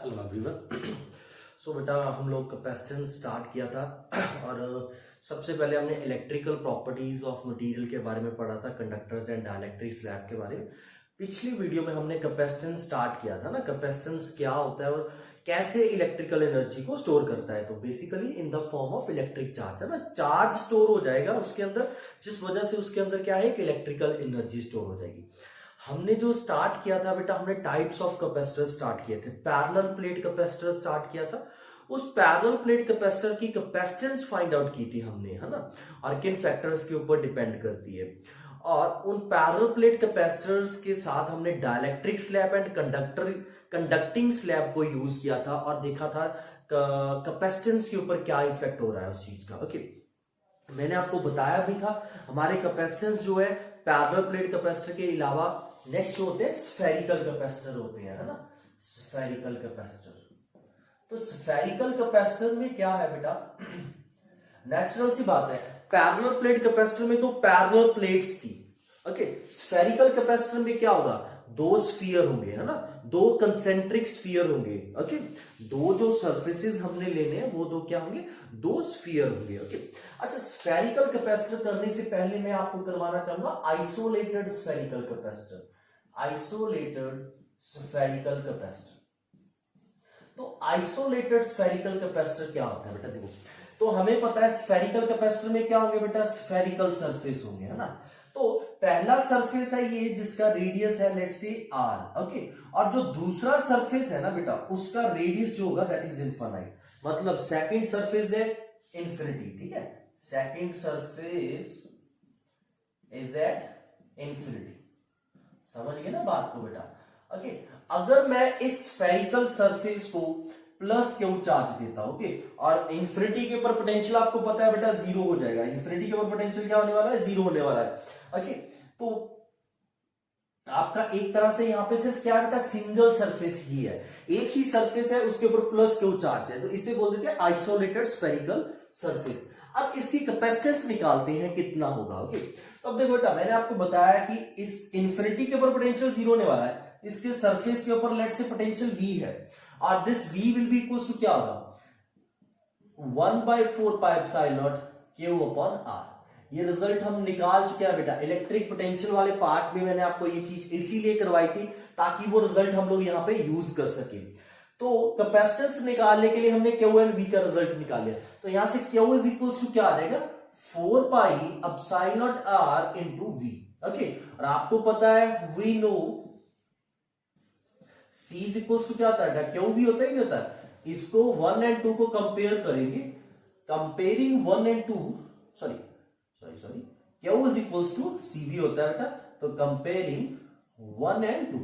Hello everyone. सो बेटा हम लोग कैपेसिटेंस स्टार्ट किया था और सबसे पहले हमने इलेक्ट्रिकल प्रॉपर्टीज ऑफ मटेरियल के बारे में पढ़ा था, कंडक्टर्स एंड डाइलेक्ट्रिक स्लैब के बारे में। पिछली वीडियो में हमने कैपेसिटेंस स्टार्ट किया था ना, कैपेसिटेंस क्या होता है और कैसे इलेक्ट्रिकल एनर्जी को स्टोर करता है। तो basically in the form of electric charge है ना, चार्ज स्टोर हो जाएगा उसके अंदर, जिस वजह से उसके अंदर क्या है कि इलेक्ट्रिकल एनर्जी स्टोर हो जाएगी। हमने जो स्टार्ट किया था बेटा, हमने टाइप्स ऑफ कैपेसिटर स्टार्ट किए थे। पैरेलल प्लेट कैपेसिटर स्टार्ट किया था, उस पैरेलल प्लेट कैपेसिटर की कैपेसिटेंस फाइंड आउट की थी हमने, है ना, और किन फैक्टर्स के ऊपर डिपेंड करती है। और उन पैरेलल प्लेट कैपेसिटर्स के साथ हमने dielectric slab and conducting slab को यूज किया था और देखा था कैपेसिटेंस के ऊपर क्या इफेक्ट हो रहा है उस चीज का। ओके, मैंने आपको बताया भी था हमारे कैपेसिटेंस जो है पैरेलल प्लेट कैपेसिटर के अलावा नेक्स्ट होते हैं स्फेरिकल कैपेसिटर होते हैं, है ना, स्फेरिकल कैपेसिटर। तो स्फेरिकल कैपेसिटर में क्या है बेटा, नेचुरल सी बात है, पैरेलल प्लेट कैपेसिटर में तो पैरेलल प्लेट्स थी। ओके, स्फेरिकल कैपेसिटर में क्या होगा, दो स्फीयर होंगे, है ना, दो कंसेंट्रिक स्फीयर होंगे। ओके, दो जो सरफेसेस हमने लेने हैं वो दो क्या होंगे, दो स्फीयर होंगे। ओके, अच्छा, स्फेरिकल कैपेसिटर करने से पहले मैं आपको करवाना चाहूंगा isolated spherical capacitor. Isolated spherical capacitor, तो आइसोलेटेड स्फेरिकल कैपेसिटर क्या होता है बेटा, देखो तो हमें पता है स्फेरिकल कैपेसिटर में क्या होंगे बेटा, स्फेरिकल सरफेस होंगे, है ना। तो पहला सरफेस है ये जिसका रेडियस है लेट्स से आर। ओके, और जो दूसरा सरफेस है ना बेटा उसका रेडियस जो होगा दैट इज इनफाइनाइट, मतलब सेकंड सरफेस है इंफिनिटी। ठीक है, second surface is at infinity. समझ गए ना बात को बेटा। ओके, अगर मैं इस स्फेरिकल सरफेस को प्लस क्यू चार्ज देता हूं, ओके, और इंफिनिटी के ऊपर पोटेंशियल आपको पता है बेटा जीरो हो जाएगा। इंफिनिटी के ऊपर पोटेंशियल क्या होने वाला है, जीरो होने वाला है। ओके, तो आपका एक तरह से यहां पे सिर्फ क्या है बेटा, सिंगल सरफेस ही है, एक ही सरफेस है, उसके ऊपर प्लस क्यू चार्ज है, तो इसे बोल देते हैं आइसोलेटेड स्फेरिकल सरफेस। अब इसकी कैपेसिटेंस निकालते हैं कितना होगा। ओके, तो अब देखो बेटा मैंने आपको बताया कि इस इंफिनिटी के ऊपर पोटेंशियल जीरो होने वाला है, इसके सरफेस के ऊपर लेट से पोटेंशियल v है, और this v will be equal to क्या होगा, 1/4 pi epsilon naught q upon r। ये रिजल्ट हम निकाल चुके हैं बेटा। इलेक्ट्रिक पोटेंशियल वाले पार्ट में मैंने आपको ये चीज इसीलिए करवाई थी ताकि वो रिजल्ट हम लोग यहाँ पे यूज कर सके। तो कैपेसिटेंस निकालने के लिए हमने Q एंड V का रिजल्ट निकाल लिया, तो यहां से Q इज इक्वल टू क्या आ जाएगा, 4 pi epsilon naught r into v। Okay, और आपको पता है we know C is equal to क्या होता है, Q भी होता ही नहीं होता है। इसको 1 एंड 2 को कंपेयर करेंगे, comparing 1 and 2 sorry Q is equal to C भी होता है बेटा, तो कंपेयरिंग 1 एंड 2,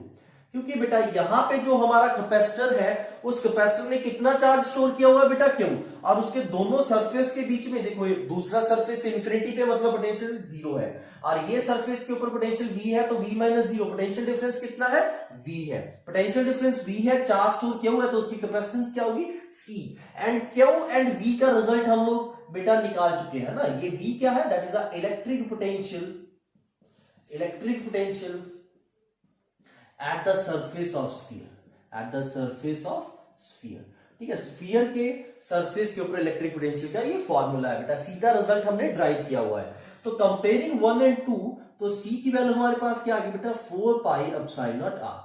क्योंकि बेटा यहां पे जो हमारा कैपेसिटर है उस कैपेसिटर ने कितना चार्ज स्टोर किया हुआ बेटा, Q, और उसके दोनों सरफेस के बीच में देखो, दूसरा सरफेस इंफिनिटी पे मतलब पोटेंशियल जीरो है, और ये सरफेस के ऊपर पोटेंशियल V है, तो V minus zero, potential difference कितना है, V है, पोटेंशियल डिफरेंस V है, चार्ज स्टोर किया हुआ है, तो उसकी कैपेसिटेंस क्या होगी, C। And Q and V का रिजल्ट हम लोग बेटा निकाल चुके हैं ना। ये V क्या है, that is a electric potential at the surface of sphere, at the surface of sphere। ठीक है, स्फीयर के सरफेस के ऊपर इलेक्ट्रिक पोटेंशियल का ये फॉर्मूला है बेटा, सीधा रिजल्ट हमने ड्राइव किया हुआ है। तो कंपेयरिंग 1 एंड 2, तो C की वैल्यू हमारे पास क्या आ गई बेटा, 4 पाई एप्सिलॉन नॉट r।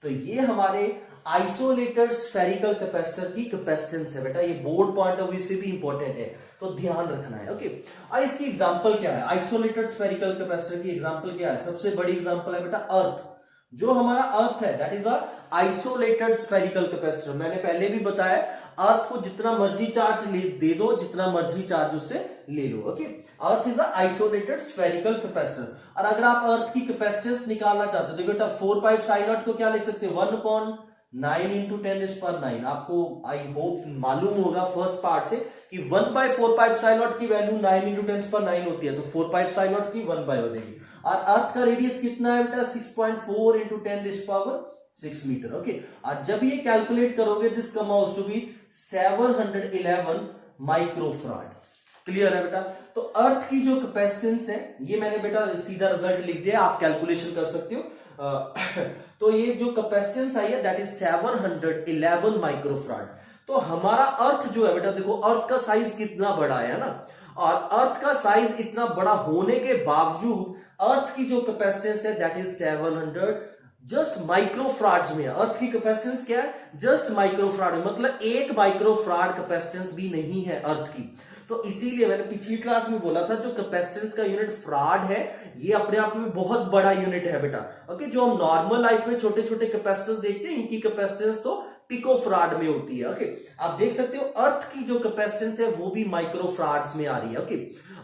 तो ये हमारे आइसोलेटेड स्फेरिकल कैपेसिटर की कैपेसिटेंस है बेटा, ये बोर्ड पॉइंट ऑफ व्यू से भी इंपॉर्टेंट है, तो ध्यान रखना है। ओके, और इसकी एग्जांपल क्या है, आइसोलेटेड स्फेरिकल कैपेसिटर की एग्जांपल क्या है, सबसे बड़ी एग्जांपल है बेटा अर्थ। जो हमारा अर्थ है that is a isolated spherical capacitor. मैंने पहले भी बताया अर्थ को जितना मर्जी चार्ज दे दो, जितना मर्जी चार्ज उससे ले लो। Okay, earth is a isolated spherical capacitor. और अगर आप अर्थ की कैपेसिटेंस निकालना चाहते हो तो बेटा 4 पाई एप्सिलॉन नॉट को क्या लिख सकते हैं, 1/9 इंटू 10⁹। आपको आई होप मालूम होगा फर्स्ट पार्ट से कि 1/4 पाई एप्सिलॉन नॉट की वैल्यू 9 इंटू 10⁹ होती है, तो 4 पाई एप्सिलॉन नॉट की 1 हो जाएगी। और अर्थ का रेडियस कितना है बेटा, 6.4 इंटू 10⁶ मीटर। ओके, और जब ये कैलकुलेट करोगे this come out to be 711 microfarad. Clear है बेटा। तो अर्थ की जो कैपेसिटेंस है ये मैंने बेटा सीधा रिजल्ट लिख दिया, आप कैलकुलेशन कर सकते हो। तो ये जो कैपेसिटेंस आई है दैट इज 711 माइक्रोफराड। तो हमारा अर्थ जो है बेटा, देखो अर्थ का साइज कितना बड़ा है ना, और अर्थ का साइज इतना बड़ा होने के बावजूद अर्थ की जो कैपेसिटेंस है दैट इज 700 जस्ट माइक्रोफ्राड्स में। अर्थ की कैपेसिटेंस क्या है, जस्ट माइक्रोफ्राड, मतलब 1 माइक्रोफ्राड कैपेसिटेंस भी नहीं है अर्थ की। तो इसीलिए मैंने पिछली क्लास में बोला था जो कैपेसिटेंस का यूनिट फ्राड है ये अपने आप में बहुत बड़ा यूनिट है बेटा। ओके, जो हम नॉर्मल लाइफ में छोटे छोटे कैपेसिटेंस देखते हैं इनकी कैपेसिटेंस तो पिकोफ्राड में होती है। ओके, आप देख सकते हो अर्थ की जो कैपेसिटेंस है वो भी माइक्रोफ्राड्स में आ रही है। ओके,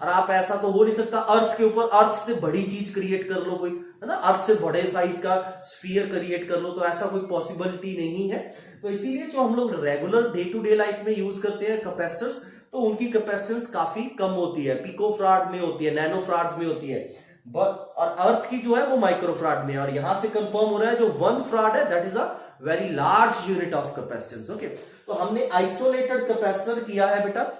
और आप ऐसा तो हो नहीं सकता अर्थ के ऊपर अर्थ से बड़ी चीज क्रिएट कर लो कोई, है ना, अर्थ से बड़े साइज का स्फीयर क्रिएट कर लो, तो ऐसा कोई पॉसिबिलिटी नहीं है। तो इसीलिए जो हम लोग regular day to day life में यूज करते हैं कैपेसिटर्स, तो उनकी कैपेसिटेंस काफी कम होती है, पिकोफ्राड में होती है, नैनोफ्राड्स में होती है, और अर्थ की जो है वो माइक्रोफ्राड में। और यहां से कंफर्म हो रहा है जो 1 फ्राड है that is a very large unit of capacitance. Okay, तो हमने आइसोलेटेड कैपेसिटर किया है बेटा।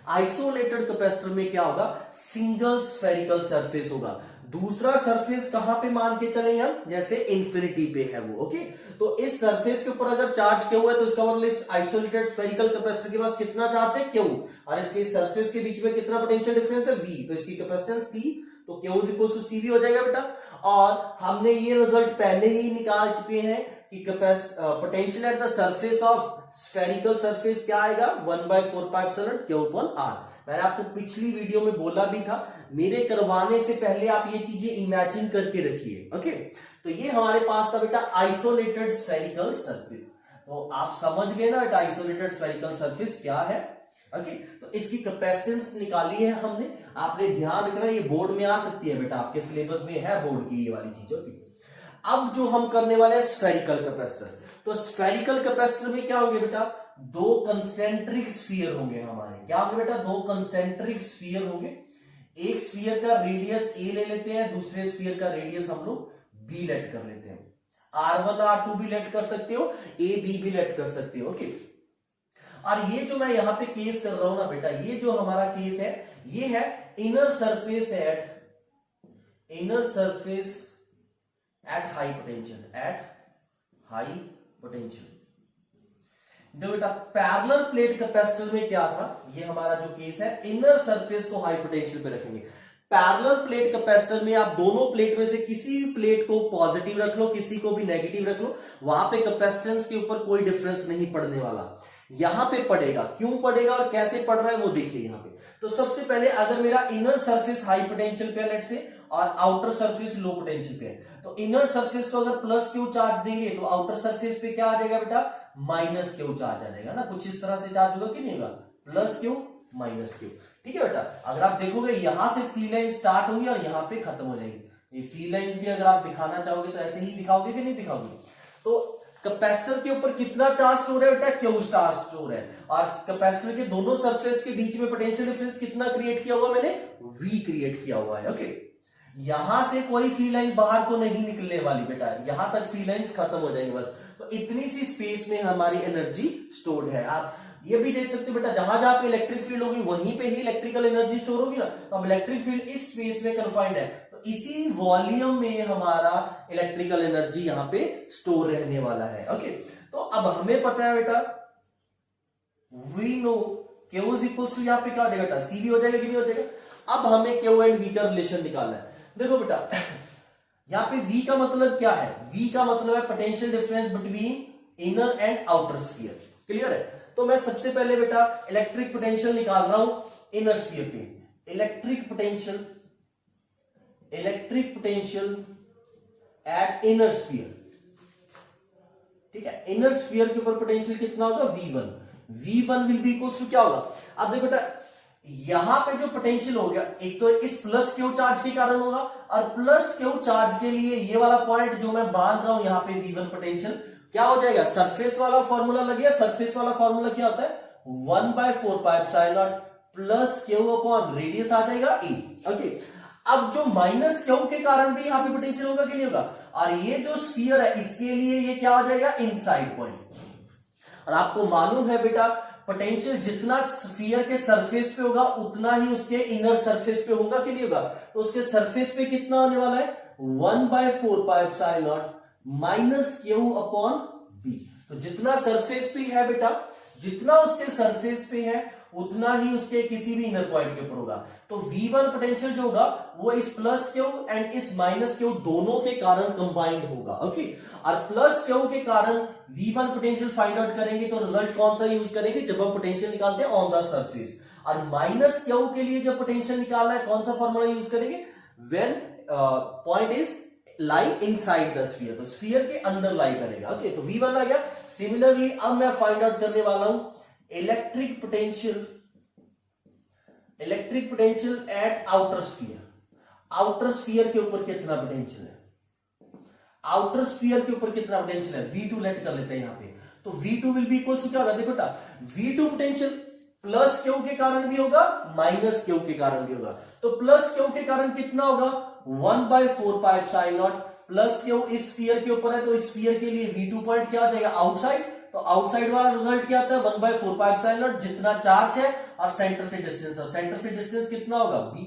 आइसोलेटेड कैपेसिटर में क्या होगा, सिंगल स्फेरिकल सरफेस होगा। दूसरा सरफेस कहां पे मान के चलेंगे हम, जैसे इंफिनिटी पे है वो। ओके, तो इस सरफेस के ऊपर अगर चार्ज क्यू है तो इसका मतलब इस आइसोलेटेड स्फेरिकल कैपेसिटर के पास कितना चार्ज है, क्यू, और इसके सरफेस के बीच में कितना पोटेंशियल डिफरेंस है, वी, तो इसकी कैपेसिटेंस सी, तो Q is equal to C V हो जाएगा बेटा। और हमने ये रिजल्ट पहले ही निकाल चुके हैं कि potential at the surface of spherical surface क्या आएगा, 1/4πε क्यू अपॉन आर। मैंने आपको पिछली वीडियो में बोला भी था, मेरे करवाने से पहले आप ये चीजें इमेजिन करके रखिए। ओके, तो ये हमारे पास था बेटा आइसोलेटेड स्फेरिकल सरफेस। तो आप समझ गए ना बेटा आइसोलेटेड स्फेरिकल सरफेस क्या है। ओके, तो इसकी कैपेसिटेंस निकाली है हमने, आपने ध्यान रखना ये बोर्ड में आ सकती है बेटा, आपके सिलेबस में है बोर्ड की ये वाली चीज। ओके, अब जो हम करने वाले हैं स्फेरिकल कैपेसिटर, तो स्फेरिकल कैपेसिटर में क्या होंगे बेटा, 2 कंसेंट्रिक स्फीयर होंगे हमारे। क्या होंगे बेटा, 2 कंसेंट्रिक स्फीयर होंगे। एक स्फीयर का रेडियस ए ले लेते हैं, दूसरे स्फीयर का रेडियस हम लोग बी लेट कर लेते हैं। R1 R2 भी लेट कर सकते हो, ए बी भी लेट कर सकते हो। ओके, और ये जो मैं यहां पे केस कर रहा हूं ना बेटा, ये जो हमारा केस है ये है inner surface at high potential, eight high potential. देखो बेटा पैरेलल प्लेट कैपेसिटर में क्या था, ये हमारा जो केस है इनर सरफेस को हाई पोटेंशियल पे रखेंगे। पैरेलल प्लेट कैपेसिटर में आप दोनों प्लेट में से किसी भी प्लेट को पॉजिटिव रख लो, किसी को भी नेगेटिव रख लो, वहां पे कैपेसिटेंस के ऊपर कोई डिफरेंस नहीं पड़ने वाला। यहां पे पड़ेगा, क्यों पड़ेगा और कैसे पड़ रहा है वो देखिए यहां पे। तो सबसे पहले अगर मेरा इनर सरफेस हाई पोटेंशियल पे लेट से और आउटर सरफेस लो पोटेंशियल पे है, तो इनर सरफेस को अगर प्लस क्यू चार्ज देंगे तो आउटर सरफेस पे क्या आ जाएगा बेटा, माइनस क्यू चार्ज आ जाएगा ना, कुछ इस तरह से चार्ज होगा कि नहीं होगा, प्लस क्यू माइनस क्यू। ठीक है बेटा, अगर आप देखोगे यहां से फी लाइन स्टार्ट होगी और यहां पे खत्म हो जाएगी। ये फी लाइन भी अगर आप दिखाना चाहोगे तो ऐसे ही दिखाओगे कि नहीं दिखाओगे। तो कैपेसिटर के ऊपर कितना चार्ज स्टोर है बेटा, क्यू चार्ज स्टोर है, और कैपेसिटर के दोनों सरफेस के बीच में पोटेंशियल डिफरेंस कितना क्रिएट किया हुआ, मैंने वी क्रिएट किया हुआ है। ओके, यहां से कोई फी लाइन बाहर को नहीं निकलने वाली बेटा, यहां तक फी लाइंस खत्म हो जाएंगे बस। तो इतनी सी स्पेस में हमारी एनर्जी स्टोर्ड है। आप ये भी देख सकते हो बेटा, जहां जहां पे इलेक्ट्रिक फील्ड होगी वहीं पे ही इलेक्ट्रिकल एनर्जी स्टोर होगी ना। तो अब इलेक्ट्रिक फील्ड इस स्पेस में कन्फाइंड है, तो इसी वॉल्यूम में हमारा इलेक्ट्रिकल एनर्जी यहां पे स्टोर रहने वाला है। ओके, तो अब हमें पता है बेटा, we know Q is equal to, यहां पे क्या हो जाएगा बेटा, सी वी हो जाएगा कि नहीं हो जाएगा। अब हमें क्यू एंड वी का रिलेशन निकालना है। देखो बेटा यहां पे V का मतलब क्या है, V का मतलब है potential difference between inner and outer sphere. Clear है। तो मैं सबसे पहले बेटा इलेक्ट्रिक पोटेंशियल निकाल रहा हूं इनर स्फीयर पे। Electric potential at inner sphere, ठीक है। इनर स्फीयर के ऊपर पोटेंशियल कितना होगा, V1 will be equals to क्या होगा। अब देखो बेटा यहां पे जो पोटेंशियल हो गया, एक तो इस प्लस क्यू चार्ज के कारण होगा, और प्लस क्यू चार्ज के लिए ये वाला पॉइंट जो मैं बांध रहा हूं यहां पे V1 पोटेंशियल क्या हो जाएगा, सरफेस वाला फॉर्मूला लग गया। सरफेस वाला फॉर्मूला क्या होता है, 1/4πε0 प्लस क्यू अपॉन रेडियस आ जाएगा E। ओके, अब जो माइनस क्यू के कारण भी यहां पे पोटेंशियल होगा कि नहीं होगा, और ये जो स्फीयर है इसके लिए ये क्या हो जाएगा, इनसाइड पॉइंट। और आपको मालूम है बेटा पोटेंशियल जितना स्फीयर के सरफेस पे होगा उतना ही उसके इनर सरफेस पे होगा कि नहीं होगा। तो उसके सरफेस पे कितना होने वाला है, 1/4πε0 माइनस क्यू अपॉन बी। तो जितना सरफेस पे है बेटा, जितना उसके सरफेस पे है उतना ही उसके किसी भी इनर पॉइंट के ऊपर होगा। तो V1 पोटेंशियल जो होगा वो इस प्लस क्यू एंड इस माइनस क्यू दोनों के कारण कंबाइंड होगा। ओके, और प्लस क्यू के कारण V1 पोटेंशियल फाइंड आउट करेंगे तो रिजल्ट कौन सा यूज करेंगे जब हम पोटेंशियल निकालते हैं ऑन द सरफेस। और माइनस क्यू के लिए जब पोटेंशियल निकालना है कौन सा फॉर्मूला यूज करेंगे, when point is lie inside the sphere, तो स्फीयर के अंदर लाई करेगा। ओके, तो V1 आ गया। सिमिलरली अब मैं फाइंड आउट करने वाला हूं electric potential at outer sphere. Outer sphere के ऊपर कितना पोटेंशियल है, आउटर स्फीयर के ऊपर कितना पोटेंशियल है, V2 लेट कर लेते हैं यहां पे। तो V2 will be equal to क्या होगा, देखो बेटा V2 पोटेंशियल प्लस क्यू के कारण भी होगा माइनस क्यू के कारण भी होगा। तो प्लस क्यू के कारण कितना होगा 1/4 pi epsilon not, plus Q इस स्फीयर के ऊपर है तो इस स्फीयर के लिए V2 पॉइंट क्या आ जाएगा आउटसाइड, तो आउटसाइड वाला रिजल्ट क्या आता है 1/4 पाई एप्सिलॉन नॉट, जितना चार्ज है और सेंटर से डिस्टेंस, और सेंटर से डिस्टेंस कितना होगा b।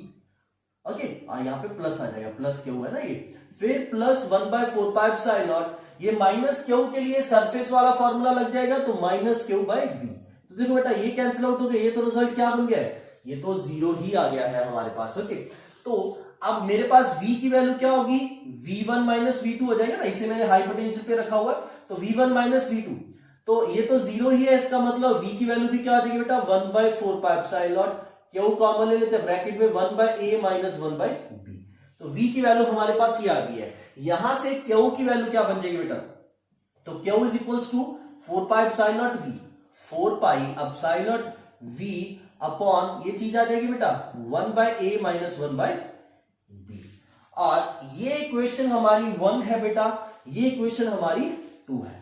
ओके, यहाँ पे प्लस आ जाएगा, प्लस क्यू है ना ये, फिर प्लस 1/4 पाई एप्सिलॉन नॉट, ये माइनस क्यू के लिए सरफेस वाला फॉर्मूला लग जाएगा तो माइनस क्यू बाई बी। तो देखो बेटा ये कैंसिल आउट हो गया, ये तो रिजल्ट क्या बन गया है, ये तो जीरो ही आ गया है हमारे पास। ओके, तो अब मेरे पास v की वैल्यू क्या होगी, v1 माइनस v2 हो जाएगा ना, इसे मैंने हाई पोटेंशियल पे रखा हुआ है, तो v1 माइनस v2, तो ये तो जीरो ही है, इसका मतलब v की वैल्यू भी क्या आ जाएगी बेटा 1/4 pi epsilon not, Q common ले लेते हैं ब्रैकेट में 1/a माइनस 1/b। तो v की वैल्यू हमारे पास ये आ गई है। यहां से q की वैल्यू क्या बन जाएगी बेटा, तो q is equals to 4 pi epsilon naught v, 4 pi epsilon naught v upon ये चीज आ जाएगी बेटा 1/a माइनस 1/b। और ये इक्वेशन हमारी 1 है बेटा, ये इक्वेशन हमारी 2 है।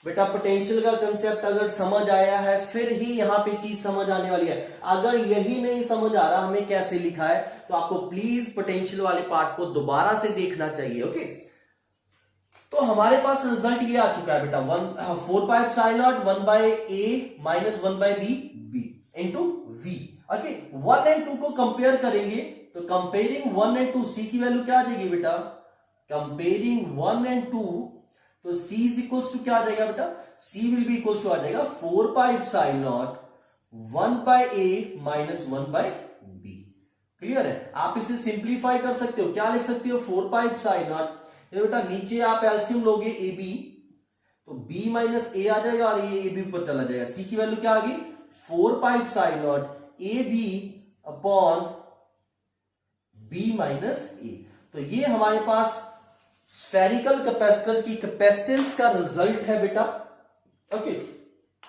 बेटा पोटेंशियल का कंसेप्ट अगर समझ आया है फिर ही यहां पे चीज समझ आने वाली है। अगर यही नहीं समझ आ रहा हमें कैसे लिखा है तो आपको प्लीज पोटेंशियल वाले पार्ट को दोबारा से देखना चाहिए। ओके, तो हमारे पास रिजल्ट ये आ चुका है बेटा 4 pi epsilon naught 1/a minus 1/b into v। Okay, 1 and 2 को कंपेयर करेंगे तो कंपेयरिंग 1 एंड 2 c की वैल्यू क्या आ जाएगी बेटा, कंपेयरिंग 1 एंड 2 तो c इज इक्वल्स टू क्या आ जाएगा बेटा, c will be equals to आ जाएगा 4 pi epsilon naught 1/a minus 1/b। Clear है, आप इसे सिंप्लीफाई कर सकते हो, क्या लिख सकते हो 4 पाई एप्सिलॉन नॉट, ये बेटा नीचे आप एलसीएम लोगे ab तो b माइनस a आ जाएगा और ये ab ऊपर चला जाएगा, c की वैल्यू क्या आ गई 4 pi epsilon not ab upon b minus a। तो ये हमारे पास स्फेरिकल कैपेसिटर की कैपेसिटेंस का रिजल्ट है बेटा। ओके,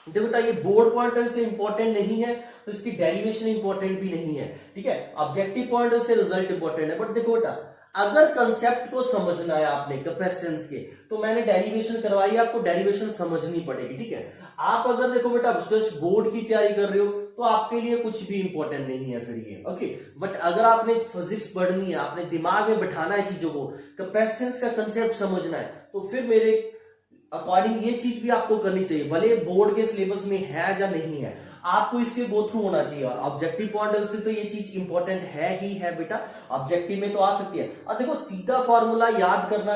देखो बेटा ये बोर्ड पॉइंट से इंपॉर्टेंट नहीं है तो इसकी डेरिवेशन इंपॉर्टेंट भी नहीं है, ठीक है, ऑब्जेक्टिव पॉइंट से रिजल्ट इंपॉर्टेंट है। बट देखो बेटा अगर कंसेप्ट को समझना है आपने कैपेसिटेंस के तो मैंने डेरिवेशन करवाई, आपको डेरिवेशन समझनी पड़ेगी, ठीक है। आप अगर देखो बेटा जस्ट बोर्ड की तैयारी कर रहे हो तो आपके लिए कुछ भी इंपॉर्टेंट नहीं है फिर ये। ओके, बट अगर आपने फिजिक्स पढ़नी है, आपने दिमाग में बैठाना है चीजों को, कैपेसिटेंस का कंसेप्ट समझना है तो फिर मेरे अकॉर्डिंग ये चीज भी आपको करनी चाहिए, भले बोर्ड के सिलेबस में है या नहीं है, आपको इसके गो थ्रू होना चाहिए। और ऑब्जेक्टिव पॉइंट ऑफ व्यू से तो ये चीज इंपॉर्टेंट है ही है बेटा, ऑब्जेक्टिव में तो आ सकती है। और देखो सीधा फॉर्मूला याद करना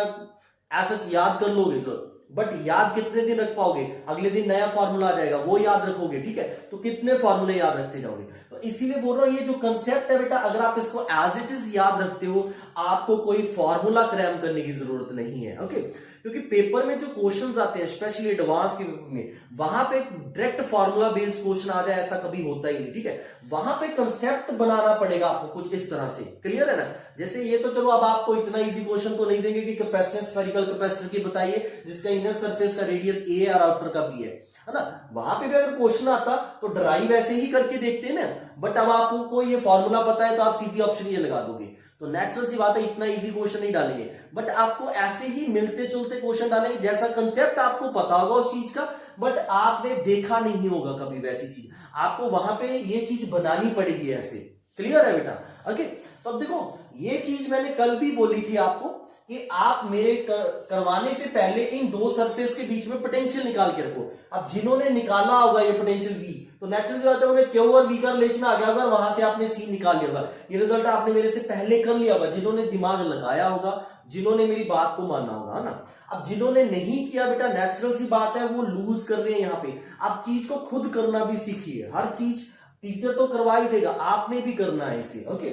ऐसा याद कर लोगे तो, बट याद कितने दिन रख पाओगे, अगले दिन नया फॉर्मूला आ जाएगा वो याद रखोगे, ठीक है, तो कितने फॉर्मूले याद रखते जाओगे। तो इसीलिए बोल रहा हूं ये जो कंसेप्ट है बेटा अगर आप इसको एज इट इज याद रखते हो आपको कोई फॉर्मूला क्रैम करने की जरूरत नहीं है। ओके, क्योंकि पेपर में जो क्वेश्चंस आते हैं स्पेशली एडवांस के पेपर में वहां पे डायरेक्ट फार्मूला बेस्ड क्वेश्चन आ जाए ऐसा कभी होता ही नहीं, ठीक है, वहां पे कंसेप्ट बनाना पड़ेगा आपको कुछ इस तरह से। क्लियर है ना, जैसे ये तो चलो अब आपको इतना इजी क्वेश्चन तो नहीं देंगे कि कैपेसिटेंस स्फेरिकल कैपेसिटर की बताइए जिसका इनर सरफेस का रेडियस a और आउटर का b है ना, वहां पे भी अगर क्वेश्चन आता तो ड्राइव ऐसे ही करके देखते हैं ना, बट अब आपको ये फॉर्मूला पता है तो आप सीधी ऑप्शन ये लगा दोगे, तो नेचुरल सी बात है इतना इजी क्वेश्चन नहीं डालेंगे, बट आपको ऐसे ही मिलते जुलते क्वेश्चन डालेंगे जैसा कंसेप्ट आपको पता होगा उस चीज का, बट आपने देखा नहीं होगा कभी वैसी चीज, आपको वहां पे ये चीज बनानी पड़ेगी ऐसे। क्लियर है बेटा। ओके, तो अब देखो ये चीज मैंने कल भी बोली थी आपको कि आप मेरे करवाने से पहले इन दो सरफेस के बीच में पोटेंशियल निकाल के रखो। अब जिन्होंने निकाला होगा ये पोटेंशियल V, तो नेचुरल बात है उन्हें Q और V का रिलेशन आ गया होगा, वहां से आपने C निकाल लिया होगा। ये रिजल्ट आपने मेरे से पहले कर लिया होगा, जिन्होंने दिमाग लगाया होगा, जिन्होंने मेरी बात को माना होगा, है ना। अब जिन्होंने नहीं किया बेटा, नेचुरल सी बात है, वो लूज कर रहे हैं यहाँ पे। आप चीज को खुद करना भी सीखिए, हर चीज टीचर तो करवा ही देगा, आपने भी करना है इसे। ओके,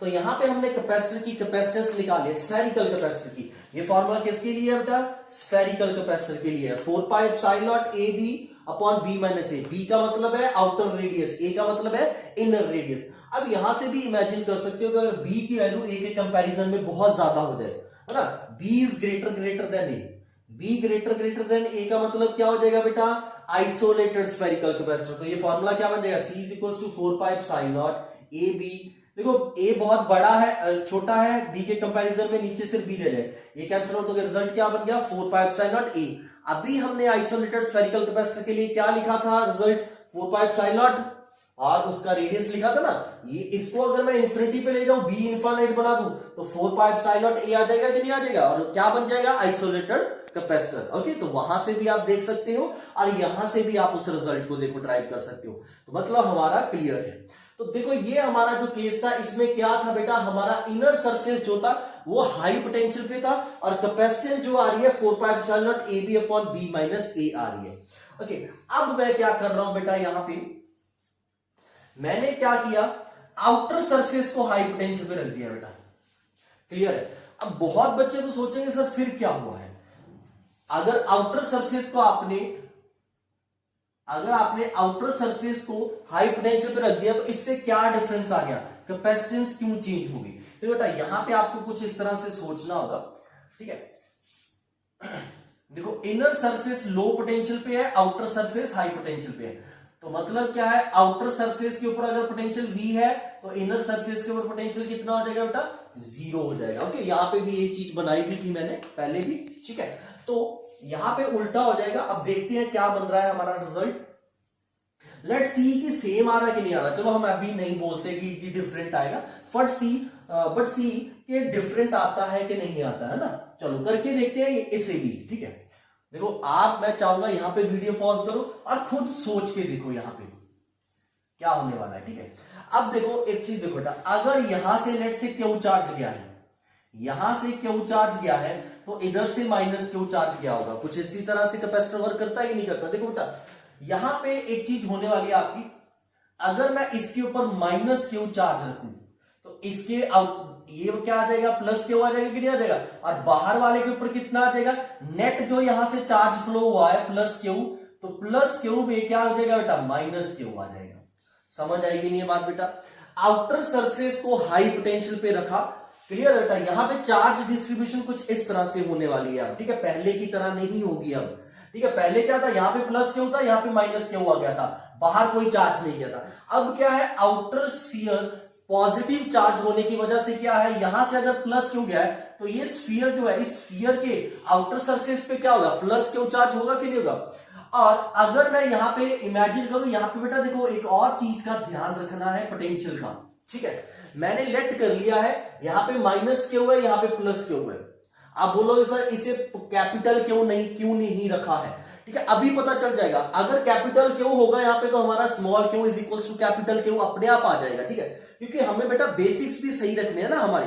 तो यहां पे हमने कैपेसिटर की कैपेसिटेंस निकाली है, स्फेरिकल कैपेसिटर की। ये फॉर्मूला किसके लिए है बेटा? स्फेरिकल कैपेसिटर के लिए है। 4 pi epsilon naught A B upon B minus A. B का मतलब है आउटर रेडियस, ए का मतलब है इनर रेडियस। अब यहां से भी इमेजिन कर सकते हो कि अगर बी की वैल्यू ए के कंपैरिजन में बहुत ज्यादा हो जाए, है ना, b is greater than a, b greater than a का मतलब क्या हो जाएगा बेटा? Isolated spherical capacitor. तो ये फॉर्मूला क्या बन जाएगा? C is equal to 4 pi epsilon naught A b. देखो ए बहुत बड़ा है, छोटा है बी के कंपैरिजन में, नीचे सिर्फ बी ले ले, ये कैंसिल आउट हो गया, रिजल्ट क्या बन गया? 4 पाई एप्सिलॉन नॉट ए। अभी हमने आइसोलेटेड स्फेरिकल कैपेसिटर के लिए क्या लिखा था? रिजल्ट 4 पाई एप्सिलॉन नॉट और उसका रेडियस लिखा था ना। ये इसको अगर मैं इंफिनिटी पे ले जाऊं, बी इनफाइनाइट बना दूं, तो 4 पाई एप्सिलॉन नॉट ए आ जाएगा कि नहीं आ जाएगा? और क्या बन जाएगा? Isolated capacitor. ओके, तो वहां से भी आप देख सकते हो और यहां से भी आप उस रिजल्ट को देखो, ड्राइव कर सकते हो। तो मतलब हमारा क्लियर है। तो देखो ये हमारा जो केस था, इसमें क्या था बेटा? हमारा इनर सरफेस जो था वो हाई पोटेंशियल पे था और कैपेसिटेंस जो आ रही है 4 pi epsilon naught A B upon B minus a आ रही है। ओके, अब मैं क्या कर रहा हूं बेटा? यहां पे मैंने क्या किया? आउटर सरफेस को हाई पोटेंशियल पे रख दिया बेटा। क्लियर है? अब बहुत बच्चे तो सोचेंगे सर फिर क्या हुआ है? अगर आउटर सरफेस को आउटर सरफेस को हाई पोटेंशियल पे रख दिया तो इससे क्या डिफरेंस आ गया? कैपेसिटेंस क्यों चेंज होगी? तो बेटा यहां पे आपको कुछ इस तरह से सोचना होगा, ठीक है। देखो इनर सरफेस लो पोटेंशियल पे है, आउटर सरफेस हाई पोटेंशियल पे है। तो मतलब क्या है? आउटर सरफेस के ऊपर अगर पोटेंशियल V है तो इनर सरफेस के ऊपर पोटेंशियल कितना हो जाएगा बेटा? 0 हो जाएगा। ओके, यहां पे भी ये चीज बनाई भी थी मैंने पहले भी, ठीक है। तो यहां पे उल्टा हो जाएगा। अब देखते हैं क्या बन रहा है हमारा रिजल्ट। लेट सी कि सेम आ रहा है कि नहीं आ रहा। चलो हम अभी नहीं बोलते कि जी डिफरेंट आएगा, बट सी कि डिफरेंट आता है कि नहीं आता है ना। चलो करके देखते हैं इसे भी, ठीक है। देखो मैं चाहूंगा यहां पे वीडियो पॉज करो और खुद सोच के देखो यहां पे क्या होने वाला है, ठीक है। अब देखो एक चीज देखो बेटा, अगर यहां से लेट से क्यू चार्ज गया है, यहां से क्यू चार्ज गया है, तो इधर से माइनस क्यू चार्ज गया होगा। कुछ इसी तरह से कैपेसिटर वर्क करता है कि नहीं करता? देखो बेटा यहां पे एक चीज होने वाली है आपकी, अगर मैं इसके ऊपर माइनस क्यू चार्ज रखूं तो इसके ये क्या आ जाएगा? प्लस क्यू आ जाएगा कि नहीं आ जाएगा? और बाहर वाले के ऊपर कितना आ जाएगा? नेट जो यहां से चार्ज फ्लो हुआ है प्लस क्यू, तो प्लस क्यू में क्या हो जाएगा बेटा? माइनस क्यू आ जाएगा। समझ आएगी नहीं ये बात बेटा? आउटर सरफेस को हाई पोटेंशियल पे रखा, क्लियर बेटा। यहां पे चार्ज डिस्ट्रीब्यूशन कुछ इस तरह से होने वाली है, ठीक है, पहले की तरह नहीं होगी अब, ठीक है। पहले क्या था? यहां पे प्लस क्यू था, यहां पे माइनस क्यू आ गया था, बाहर कोई चार्ज नहीं किया था। अब क्या है? आउटर स्फीयर पॉजिटिव चार्ज होने की वजह से क्या है? यहां से अगर प्लस क्यू गया है तो ये स्फीयर जो है, इस स्फीयर के आउटर सरफेस पे क्या होगा? प्लस क्यू चार्ज होगा कि नहीं होगा? और अगर मैं यहां पे इमेजिन करूं, यहां पे बेटा देखो एक और चीज का ध्यान रखना है, पोटेंशियल का, ठीक है। मैंने लेट कर लिया है, यहां पे माइनस क्यू है, यहां पे प्लस क्यू है। आप बोलोगे सर इसे कैपिटल क्यों नहीं रखा है, ठीक है। अभी पता चल जाएगा। अगर कैपिटल क्यू होगा यहाँ पे तो हमारा small Q is equal to capital Q अपने आप आ जाएगा, ठीक है। क्योंकि हमें बेटा बेसिक्स भी सही रखने हैं ना हमारे।